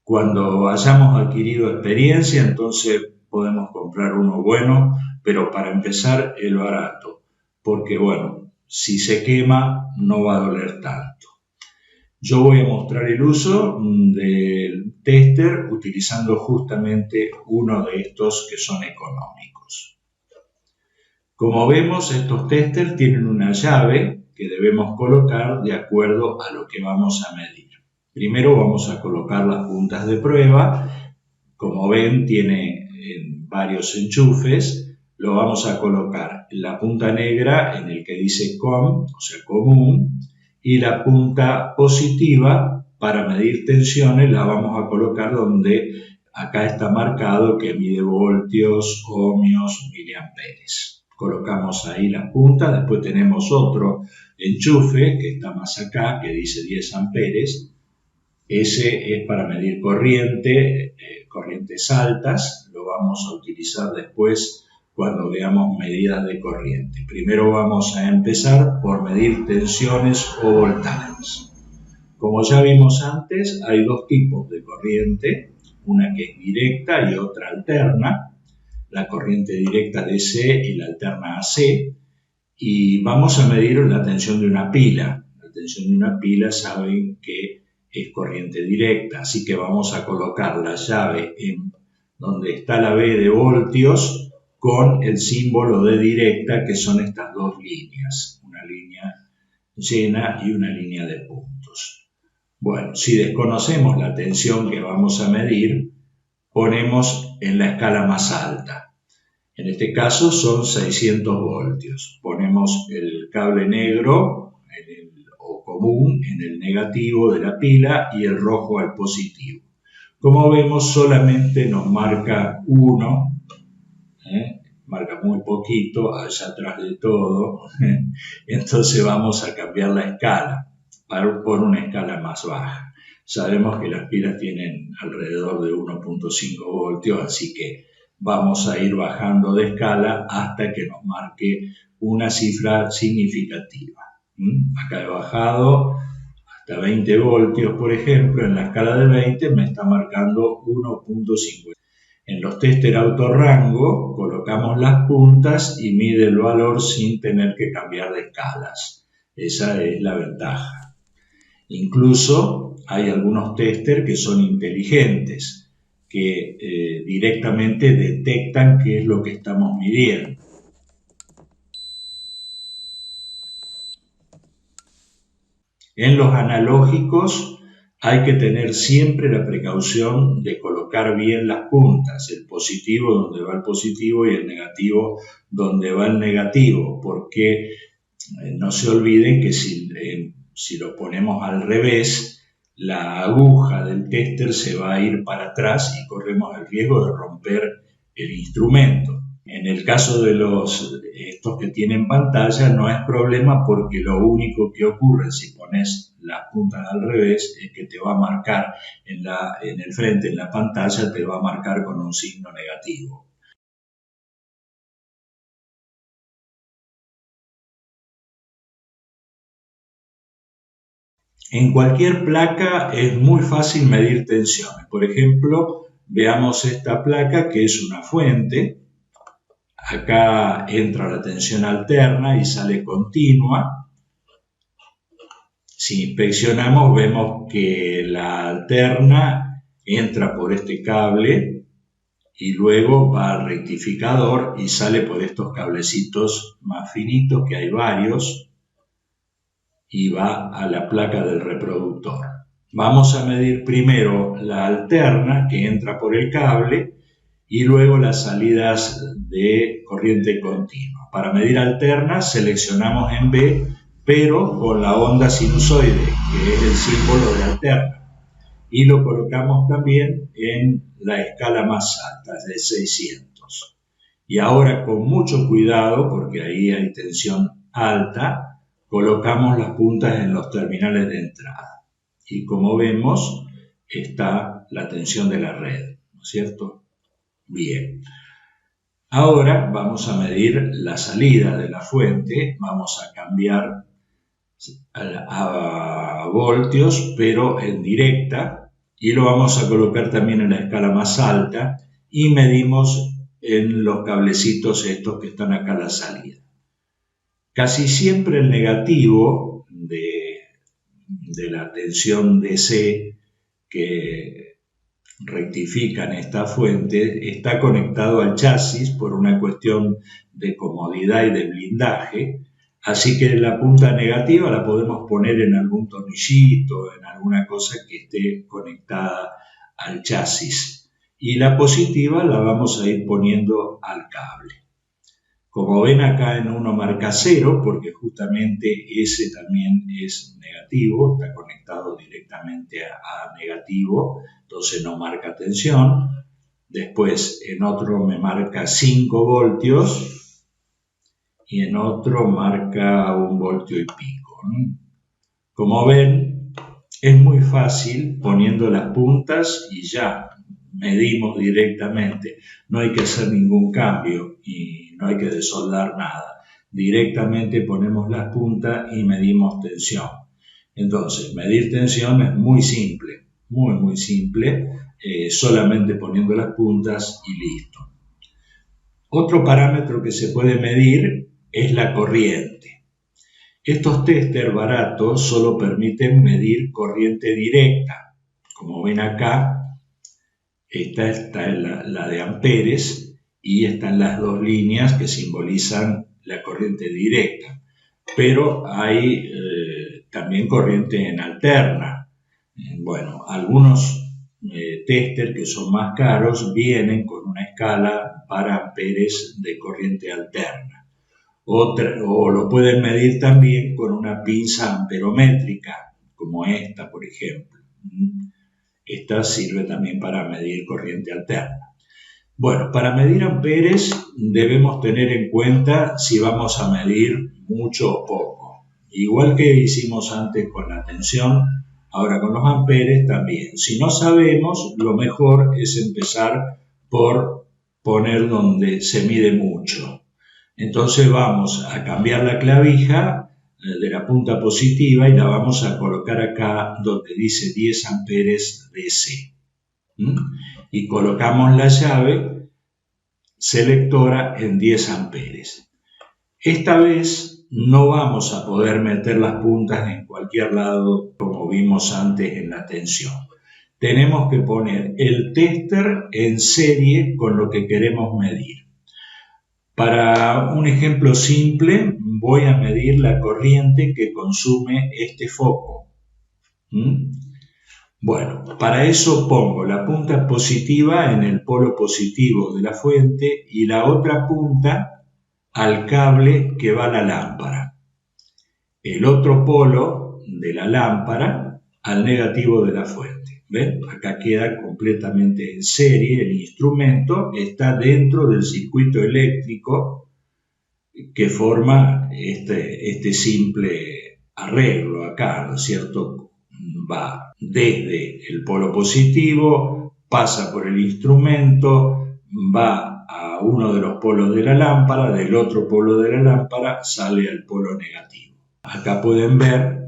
Cuando hayamos adquirido experiencia, entonces podemos comprar uno bueno, pero para empezar el barato, porque bueno, si se quema no va a doler tanto. Yo voy a mostrar el uso del tester utilizando justamente uno de estos que son económicos. Como vemos, estos testers tienen una llave que debemos colocar de acuerdo a lo que vamos a medir. Primero vamos a colocar las puntas de prueba. Como ven, tiene varios enchufes. Lo vamos a colocar en la punta negra en el que dice COM, o sea, común, y la punta positiva para medir tensiones la vamos a colocar donde acá está marcado que mide voltios, ohmios, miliamperes. Colocamos ahí las puntas, después tenemos otro enchufe que está más acá, que dice 10 amperes. Ese es para medir corriente, corrientes altas, lo vamos a utilizar después cuando veamos medidas de corriente. Primero vamos a empezar por medir tensiones o voltajes. Como ya vimos antes, hay dos tipos de corriente, una que es directa y otra alterna, la corriente directa DC y la alterna AC, y vamos a medir la tensión de una pila. La tensión de una pila saben que es corriente directa, así que vamos a colocar la llave en donde está la B de voltios con el símbolo de directa, que son estas dos líneas, una línea llena y una línea de puntos. Bueno, si desconocemos la tensión que vamos a medir, ponemos en la escala más alta. En este caso son 600 voltios. Ponemos el cable negro o común en el negativo de la pila y el rojo al positivo. Como vemos, solamente nos marca 1, marca muy poquito, allá atrás de todo. Entonces vamos a cambiar la escala por una escala más baja. Sabemos que las pilas tienen alrededor de 1.5 voltios, así que vamos a ir bajando de escala hasta que nos marque una cifra significativa. Acá he bajado hasta 20 voltios, por ejemplo, en la escala de 20 me está marcando 1.5. En los tester autorrango colocamos las puntas y mide el valor sin tener que cambiar de escalas. Esa es la ventaja. Incluso hay algunos tester que son inteligentes, que directamente detectan qué es lo que estamos midiendo. En los analógicos hay que tener siempre la precaución de colocar bien las puntas, el positivo donde va el positivo y el negativo donde va el negativo, porque no se olviden que si lo ponemos al revés, la aguja del tester se va a ir para atrás y corremos el riesgo de romper el instrumento. En el caso de estos que tienen pantalla no es problema, porque lo único que ocurre si pones las puntas al revés es que te va a marcar en el frente, en la pantalla, te va a marcar con un signo negativo. En cualquier placa es muy fácil medir tensiones. Por ejemplo, veamos esta placa que es una fuente. Acá entra la tensión alterna y sale continua. Si inspeccionamos, vemos que la alterna entra por este cable y luego va al rectificador y sale por estos cablecitos más finitos, que hay varios, y va a la placa del reproductor. Vamos a medir primero la alterna que entra por el cable y luego las salidas de corriente continua. Para medir alterna seleccionamos en B, pero con la onda sinusoide, que es el símbolo de alterna, y lo colocamos también en la escala más alta, de 600. Y ahora, con mucho cuidado, porque ahí hay tensión alta, colocamos las puntas en los terminales de entrada. Y como vemos, está la tensión de la red, ¿no es cierto? Bien. Ahora vamos a medir la salida de la fuente. Vamos a cambiar a voltios, pero en directa, y lo vamos a colocar también en la escala más alta y medimos en los cablecitos estos que están acá a la salida. Casi siempre el negativo de la tensión DC que rectifica en esta fuente está conectado al chasis por una cuestión de comodidad y de blindaje, así que la punta negativa la podemos poner en algún tornillito, en alguna cosa que esté conectada al chasis, y la positiva la vamos a ir poniendo al cable. Como ven acá en uno marca 0, porque justamente ese también es negativo, está conectado directamente a negativo, entonces no marca tensión. Después en otro me marca 5 voltios y en otro marca 1 voltio y pico. Como ven, es muy fácil poniendo las puntas y ya medimos directamente. No hay que hacer ningún cambio y no hay que desoldar nada. Directamente ponemos las puntas y medimos tensión. Entonces, medir tensión es muy simple, muy simple, solamente poniendo las puntas y listo. Otro parámetro que se puede medir es la corriente. Estos tester baratos solo permiten medir corriente directa. Como ven acá, esta está la de amperes y están las dos líneas que simbolizan la corriente directa. Pero hay también corriente en alterna. Bueno, algunos tester que son más caros vienen con una escala para amperes de corriente alterna. O lo pueden medir también con una pinza amperométrica, como esta, por ejemplo. Esta sirve también para medir corriente alterna. Bueno, para medir amperes debemos tener en cuenta si vamos a medir mucho o poco. Igual que hicimos antes con la tensión, ahora con los amperes también. Si no sabemos, lo mejor es empezar por poner donde se mide mucho. Entonces vamos a cambiar la clavija de la punta positiva y la vamos a colocar acá donde dice 10 amperes DC. Y colocamos la llave selectora en 10 amperes. Esta vez no vamos a poder meter las puntas en cualquier lado como vimos antes en la tensión. Tenemos que poner el tester en serie con lo que queremos medir. Para un ejemplo simple, voy a medir la corriente que consume este foco. Bueno, para eso pongo la punta positiva en el polo positivo de la fuente y la otra punta al cable que va a la lámpara. El otro polo de la lámpara al negativo de la fuente. ¿Ven? Acá queda completamente en serie. El instrumento está dentro del circuito eléctrico que forma este simple arreglo acá, ¿no es cierto? Va desde el polo positivo, pasa por el instrumento, va a uno de los polos de la lámpara, del otro polo de la lámpara sale al polo negativo. Acá pueden ver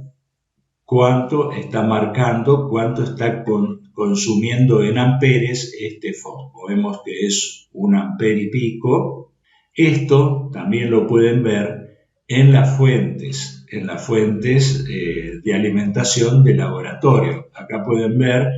cuánto está marcando, cuánto está consumiendo en amperes este foco. Vemos que es 1 ampere y pico. Esto también lo pueden ver en las fuentes de alimentación de laboratorio. Acá pueden ver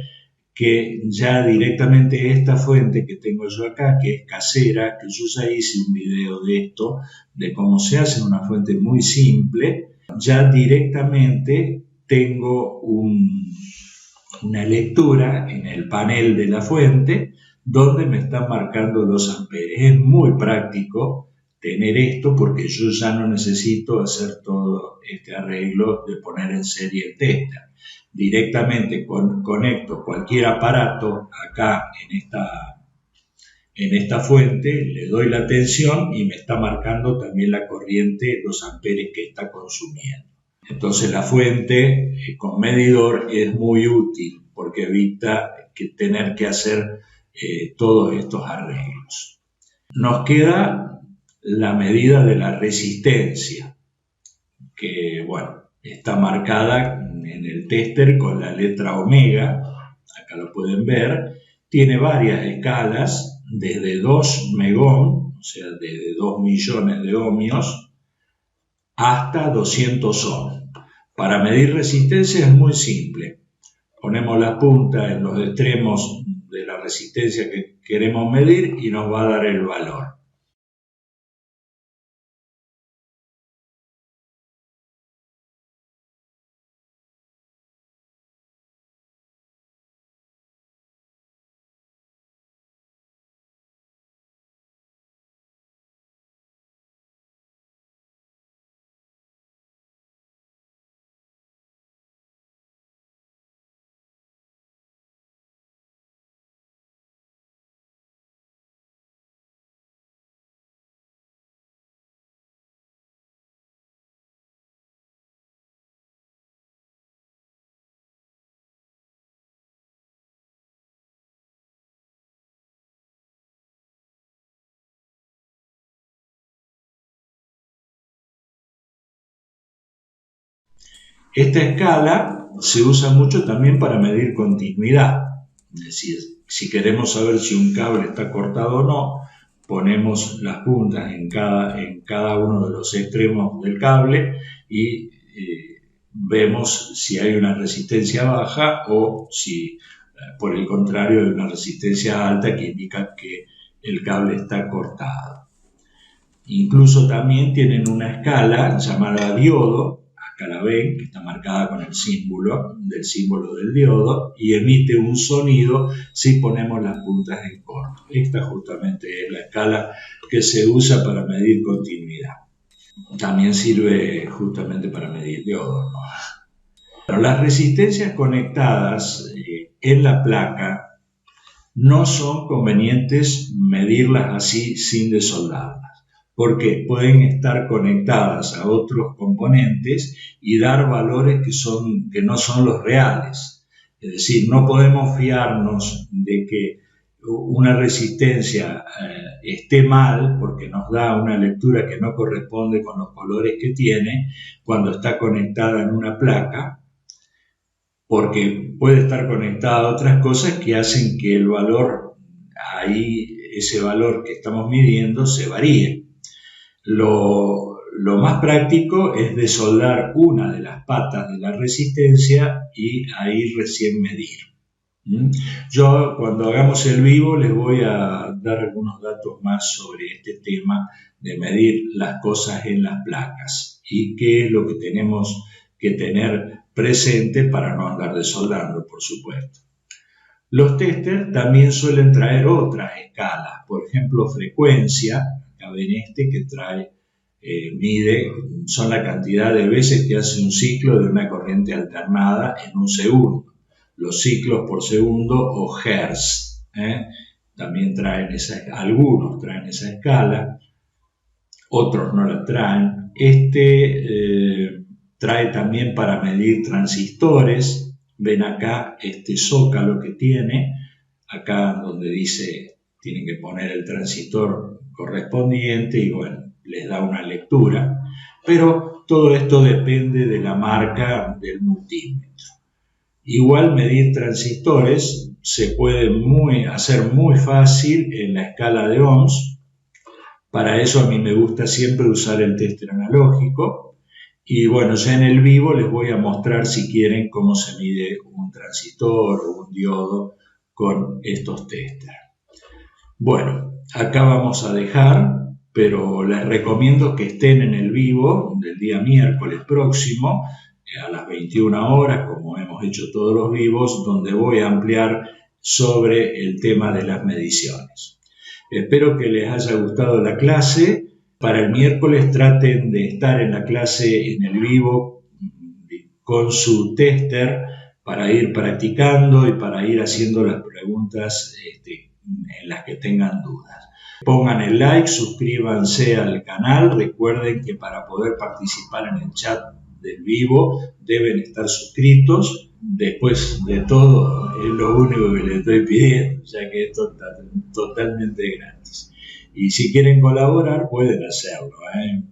que ya directamente esta fuente que tengo yo acá, que es casera, que yo ya hice un video de esto, de cómo se hace una fuente muy simple, ya directamente tengo una lectura en el panel de la fuente donde me están marcando los amperes. Es muy práctico tener esto porque yo ya no necesito hacer todo este arreglo de poner en serie el tester. Directamente conecto cualquier aparato acá en esta fuente, le doy la tensión y me está marcando también la corriente, los amperes que está consumiendo. Entonces la fuente con medidor es muy útil porque evita tener que hacer todos estos arreglos. Nos queda la medida de la resistencia, que bueno, está marcada en el tester con la letra omega, acá lo pueden ver, tiene varias escalas, desde 2 megón, o sea, desde 2 millones de ohmios, hasta 200 ohms. Para medir resistencia es muy simple. Ponemos las puntas en los extremos de la resistencia que queremos medir y nos va a dar el valor. Esta escala se usa mucho también para medir continuidad. Es decir, si queremos saber si un cable está cortado o no, ponemos las puntas en cada uno de los extremos del cable y vemos si hay una resistencia baja o si, por el contrario, hay una resistencia alta que indica que el cable está cortado. Incluso también tienen una escala llamada diodo, acá la ven, que está marcada con el símbolo del diodo, y emite un sonido si ponemos las puntas en corto. Esta justamente es la escala que se usa para medir continuidad. También sirve justamente para medir diodo, ¿no? Pero las resistencias conectadas en la placa no son convenientes medirlas así sin desoldarlas, porque pueden estar conectadas a otros componentes y dar valores que no son los reales. Es decir, no podemos fiarnos de que una resistencia esté mal porque nos da una lectura que no corresponde con los colores que tiene cuando está conectada en una placa, porque puede estar conectada a otras cosas que hacen que el valor, ese valor que estamos midiendo, se varíe. Lo más práctico es desoldar una de las patas de la resistencia y ahí recién medir. Yo, cuando hagamos el vivo, les voy a dar algunos datos más sobre este tema de medir las cosas en las placas y qué es lo que tenemos que tener presente para no andar desoldando, por supuesto. Los testers también suelen traer otras escalas, por ejemplo, frecuencia, acá ven que trae, mide, son la cantidad de veces que hace un ciclo de una corriente alternada en un segundo. Los ciclos por segundo o hertz, también traen algunos traen esa escala, otros no la traen. Trae también para medir transistores. Ven acá este zócalo que tiene, acá donde dice tienen que poner el transistor correspondiente y bueno, les da una lectura, pero todo esto depende de la marca del multímetro. Igual medir transistores se puede hacer muy fácil en la escala de ohms. Para eso a mí me gusta siempre usar el tester analógico. Y bueno, ya en el vivo les voy a mostrar, si quieren, cómo se mide un transistor o un diodo con estos testers. Bueno, acá vamos a dejar, pero les recomiendo que estén en el vivo del día miércoles próximo, a las 21 horas, como hemos hecho todos los vivos, donde voy a ampliar sobre el tema de las mediciones. Espero que les haya gustado la clase. Para el miércoles traten de estar en la clase en el vivo con su tester para ir practicando y para ir haciendo las preguntas en las que tengan dudas. Pongan el like, suscríbanse al canal, recuerden que para poder participar en el chat del vivo deben estar suscritos. Después de todo, es lo único que les estoy pidiendo, ya que esto está totalmente gratis. Y si quieren colaborar, pueden hacerlo,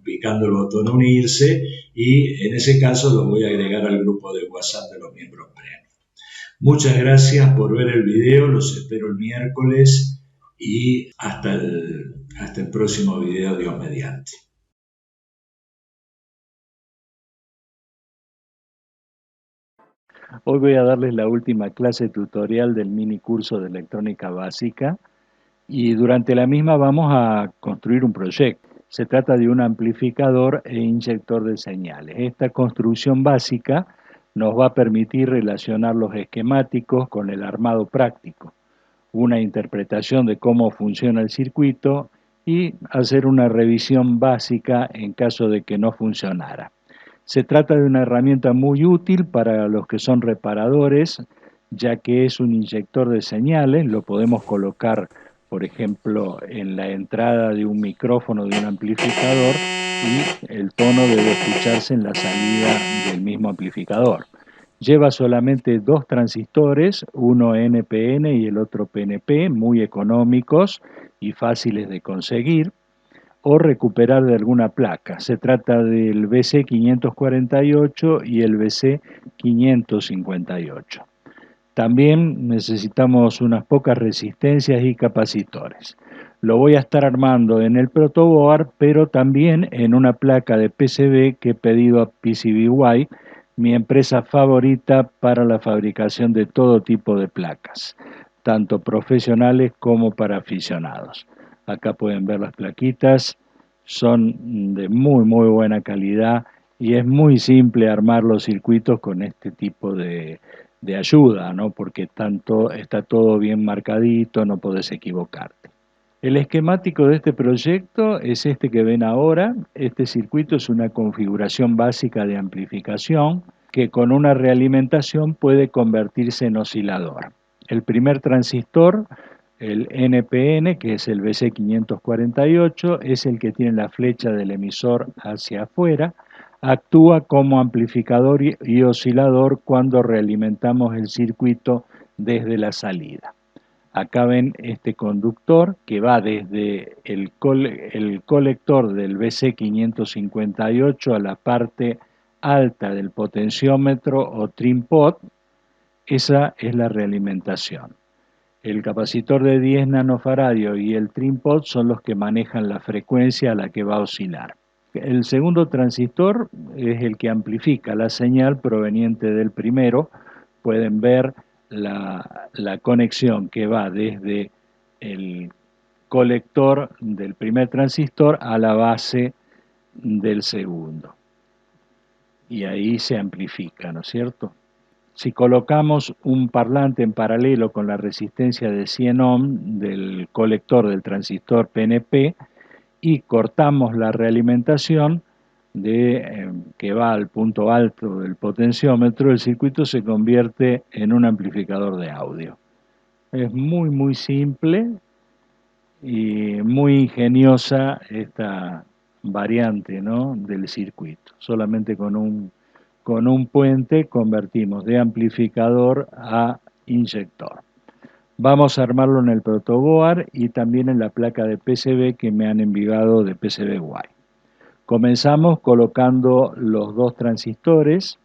picando el botón unirse, y en ese caso los voy a agregar al grupo de WhatsApp de los miembros premium. Muchas gracias por ver el video, los espero el miércoles y hasta el próximo video, Dios mediante. Hoy voy a darles la última clase tutorial del mini curso de electrónica básica y durante la misma vamos a construir un proyecto. Se trata de un amplificador e inyector de señales. Esta construcción básica nos va a permitir relacionar los esquemáticos con el armado práctico, una interpretación de cómo funciona el circuito y hacer una revisión básica en caso de que no funcionara. Se trata de una herramienta muy útil para los que son reparadores, ya que es un inyector de señales, lo podemos colocar, por ejemplo, en la entrada de un micrófono de un amplificador y el tono debe escucharse en la salida del mismo amplificador. Lleva solamente dos transistores, uno NPN y el otro PNP, muy económicos y fáciles de conseguir o recuperar de alguna placa. Se trata del BC548 y el BC558. También necesitamos unas pocas resistencias y capacitores. Lo voy a estar armando en el protoboard, pero también en una placa de PCB que he pedido a PCBWay, mi empresa favorita para la fabricación de todo tipo de placas, tanto profesionales como para aficionados. Acá pueden ver las plaquitas, son de muy buena calidad y es muy simple armar los circuitos con este tipo de ayuda, ¿no? Porque está todo bien marcadito, no podés equivocarte. El esquemático de este proyecto es este que ven ahora. Este circuito es una configuración básica de amplificación que con una realimentación puede convertirse en oscilador. El primer transistor, el NPN, que es el BC548, es el que tiene la flecha del emisor hacia afuera. Actúa como amplificador y oscilador cuando realimentamos el circuito desde la salida. Acá ven este conductor que va desde el colector del BC558 a la parte alta del potenciómetro o trim pot. Esa es la realimentación. El capacitor de 10 nanofaradios y el trim pot son los que manejan la frecuencia a la que va a oscilar. El segundo transistor es el que amplifica la señal proveniente del primero. Pueden ver la conexión que va desde el colector del primer transistor a la base del segundo. Y ahí se amplifica, ¿no es cierto? Si colocamos un parlante en paralelo con la resistencia de 100 ohm del colector del transistor PNP y cortamos la realimentación que va al punto alto del potenciómetro, el circuito se convierte en un amplificador de audio. Es muy simple y muy ingeniosa esta variante, ¿no?, del circuito. Solamente con un puente convertimos de amplificador a inyector. Vamos a armarlo en el protoboard y también en la placa de PCB que me han enviado de PCBWay. Comenzamos colocando los dos transistores,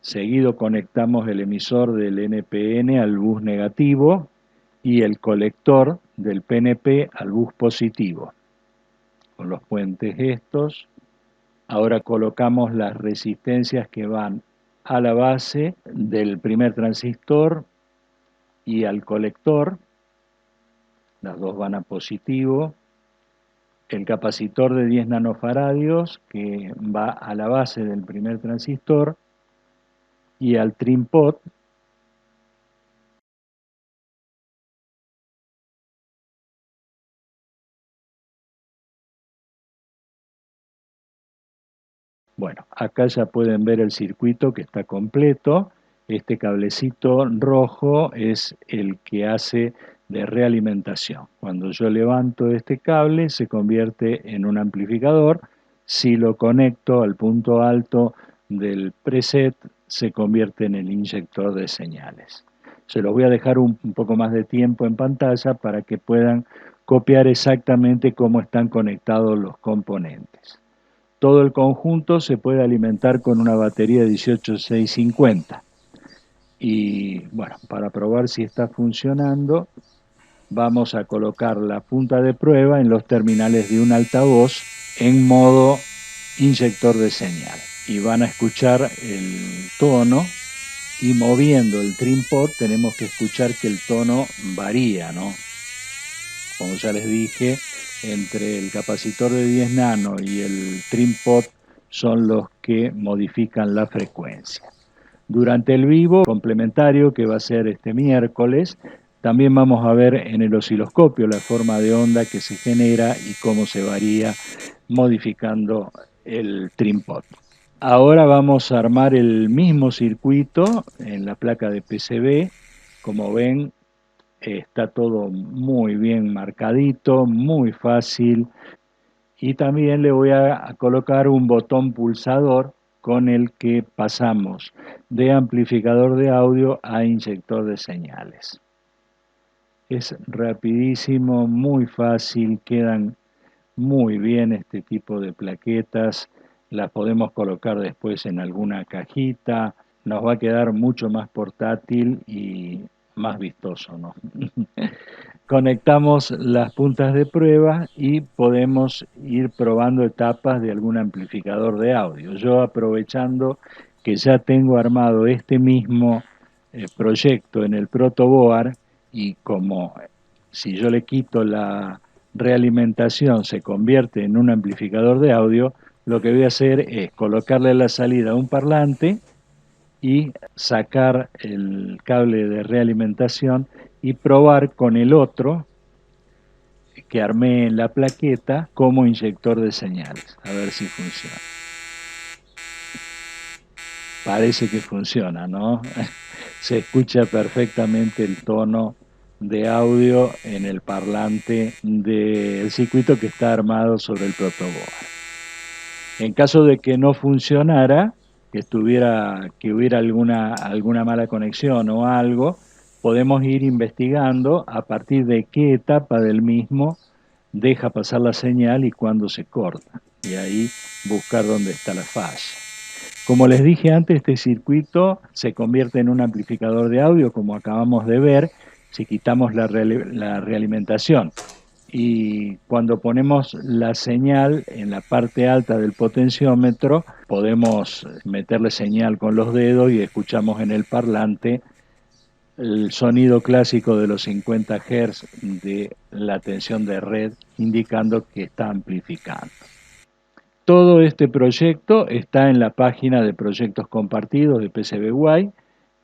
seguido conectamos el emisor del NPN al bus negativo y el colector del PNP al bus positivo. Con los puentes estos, ahora colocamos las resistencias que van a la base del primer transistor y al colector, las dos van a positivo, el capacitor de 10 nanofaradios que va a la base del primer transistor y al trim pot. Bueno, acá ya pueden ver el circuito que está completo. Este cablecito rojo es el que hace de realimentación. Cuando yo levanto este cable se convierte en un amplificador. Si lo conecto al punto alto del preset se convierte en el inyector de señales. Se los voy a dejar un poco más de tiempo en pantalla para que puedan copiar exactamente cómo están conectados los componentes. Todo el conjunto se puede alimentar con una batería de 18650. Y bueno, para probar si está funcionando, vamos a colocar la punta de prueba en los terminales de un altavoz en modo inyector de señal. Y van a escuchar el tono y moviendo el trim pot tenemos que escuchar que el tono varía, ¿no? Como ya les dije, entre el capacitor de 10 nano y el trim pot son los que modifican la frecuencia. Durante el vivo complementario, que va a ser este miércoles, también vamos a ver en el osciloscopio la forma de onda que se genera y cómo se varía modificando el trim pot. Ahora vamos a armar el mismo circuito en la placa de PCB. Como ven, está todo muy bien marcadito, muy fácil. Y también le voy a colocar un botón pulsador con el que pasamos de amplificador de audio a inyector de señales. Es rapidísimo, muy fácil, quedan muy bien este tipo de plaquetas, las podemos colocar después en alguna cajita, nos va a quedar mucho más portátil y más vistoso, ¿no? Conectamos las puntas de prueba y podemos ir probando etapas de algún amplificador de audio. Yo, aprovechando que ya tengo armado este mismo proyecto en el protoboard, y como si yo le quito la realimentación se convierte en un amplificador de audio, lo que voy a hacer es colocarle a la salida un parlante y sacar el cable de realimentación y probar con el otro que armé en la plaqueta como inyector de señales, a ver si funciona. Parece que funciona, ¿no? Se escucha perfectamente el tono de audio en el parlante del circuito que está armado sobre el protoboard. En caso de que no funcionara, que hubiera alguna mala conexión o algo, podemos ir investigando a partir de qué etapa del mismo deja pasar la señal y cuándo se corta. Y ahí buscar dónde está la falla. Como les dije antes, este circuito se convierte en un amplificador de audio, como acabamos de ver, si quitamos la realimentación. Y cuando ponemos la señal en la parte alta del potenciómetro, podemos meterle señal con los dedos y escuchamos en el parlante el sonido clásico de los 50 Hz de la tensión de red, indicando que está amplificando. Todo este proyecto está en la página de proyectos compartidos de PCBWay,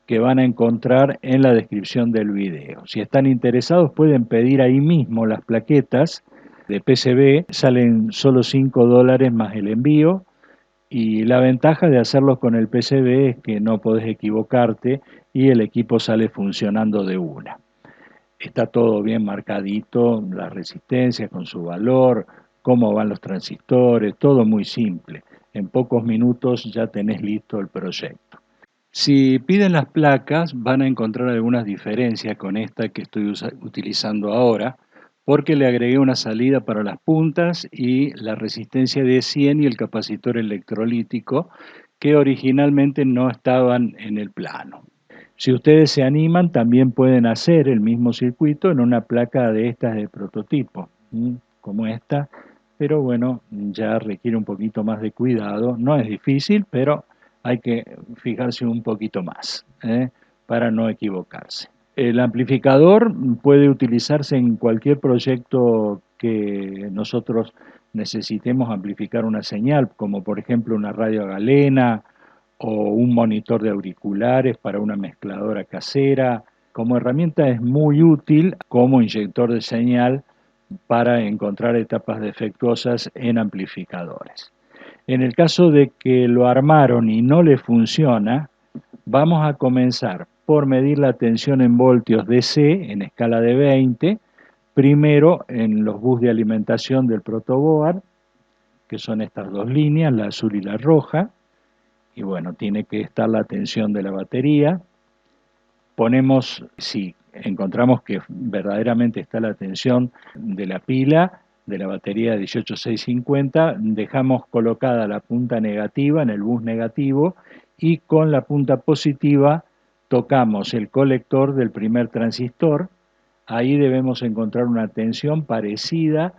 que van a encontrar en la descripción del video. Si están interesados pueden pedir ahí mismo las plaquetas de PCB, salen solo $5 más el envío, y la ventaja de hacerlos con el PCB es que no podés equivocarte y el equipo sale funcionando de una. Está todo bien marcadito, las resistencias con su valor, cómo van los transistores, todo muy simple. En pocos minutos ya tenés listo el proyecto. Si piden las placas, van a encontrar algunas diferencias con esta que estoy utilizando ahora, porque le agregué una salida para las puntas y la resistencia de 100 y el capacitor electrolítico, que originalmente no estaban en el plano. Si ustedes se animan, también pueden hacer el mismo circuito en una placa de estas de prototipo, como esta, pero bueno, ya requiere un poquito más de cuidado. No es difícil, pero hay que fijarse un poquito más, para no equivocarse. El amplificador puede utilizarse en cualquier proyecto que nosotros necesitemos amplificar una señal, como por ejemplo una radio galena o un monitor de auriculares para una mezcladora casera. Como herramienta es muy útil como inyector de señal para encontrar etapas defectuosas en amplificadores. En el caso de que lo armaron y no le funciona, vamos a comenzar por medir la tensión en voltios DC en escala de 20, primero en los bus de alimentación del protoboard, que son estas dos líneas, la azul y la roja, y bueno, tiene que estar la tensión de la batería. Ponemos, si encontramos que verdaderamente está la tensión de la pila, de la batería 18650, dejamos colocada la punta negativa en el bus negativo y con la punta positiva tocamos el colector del primer transistor. Ahí debemos encontrar una tensión parecida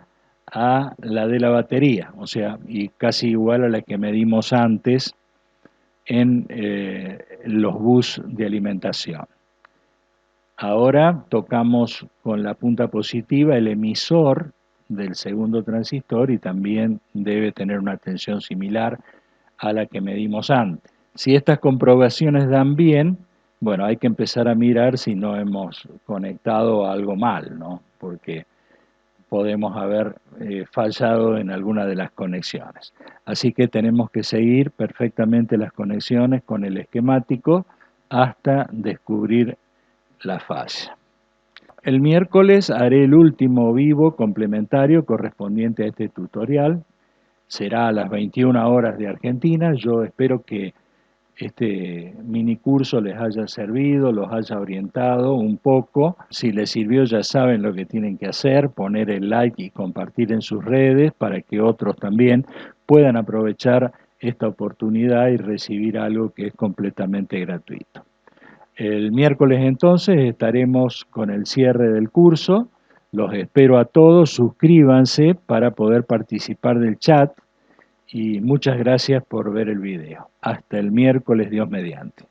a la de la batería, o sea, y casi igual a la que medimos antes en los bus de alimentación. Ahora tocamos con la punta positiva el emisor del segundo transistor y también debe tener una tensión similar a la que medimos antes. Si estas comprobaciones dan bien, bueno, hay que empezar a mirar si no hemos conectado algo mal, ¿no? Porque podemos haber fallado en alguna de las conexiones. Así que tenemos que seguir perfectamente las conexiones con el esquemático hasta descubrir la falla. El miércoles haré el último vivo complementario correspondiente a este tutorial. Será a las 21 horas de Argentina. Yo espero que este mini curso les haya servido, los haya orientado un poco. Si les sirvió, ya saben lo que tienen que hacer, poner el like y compartir en sus redes para que otros también puedan aprovechar esta oportunidad y recibir algo que es completamente gratuito. El miércoles entonces estaremos con el cierre del curso. Los espero a todos, suscríbanse para poder participar del chat y muchas gracias por ver el video. Hasta el miércoles, Dios mediante.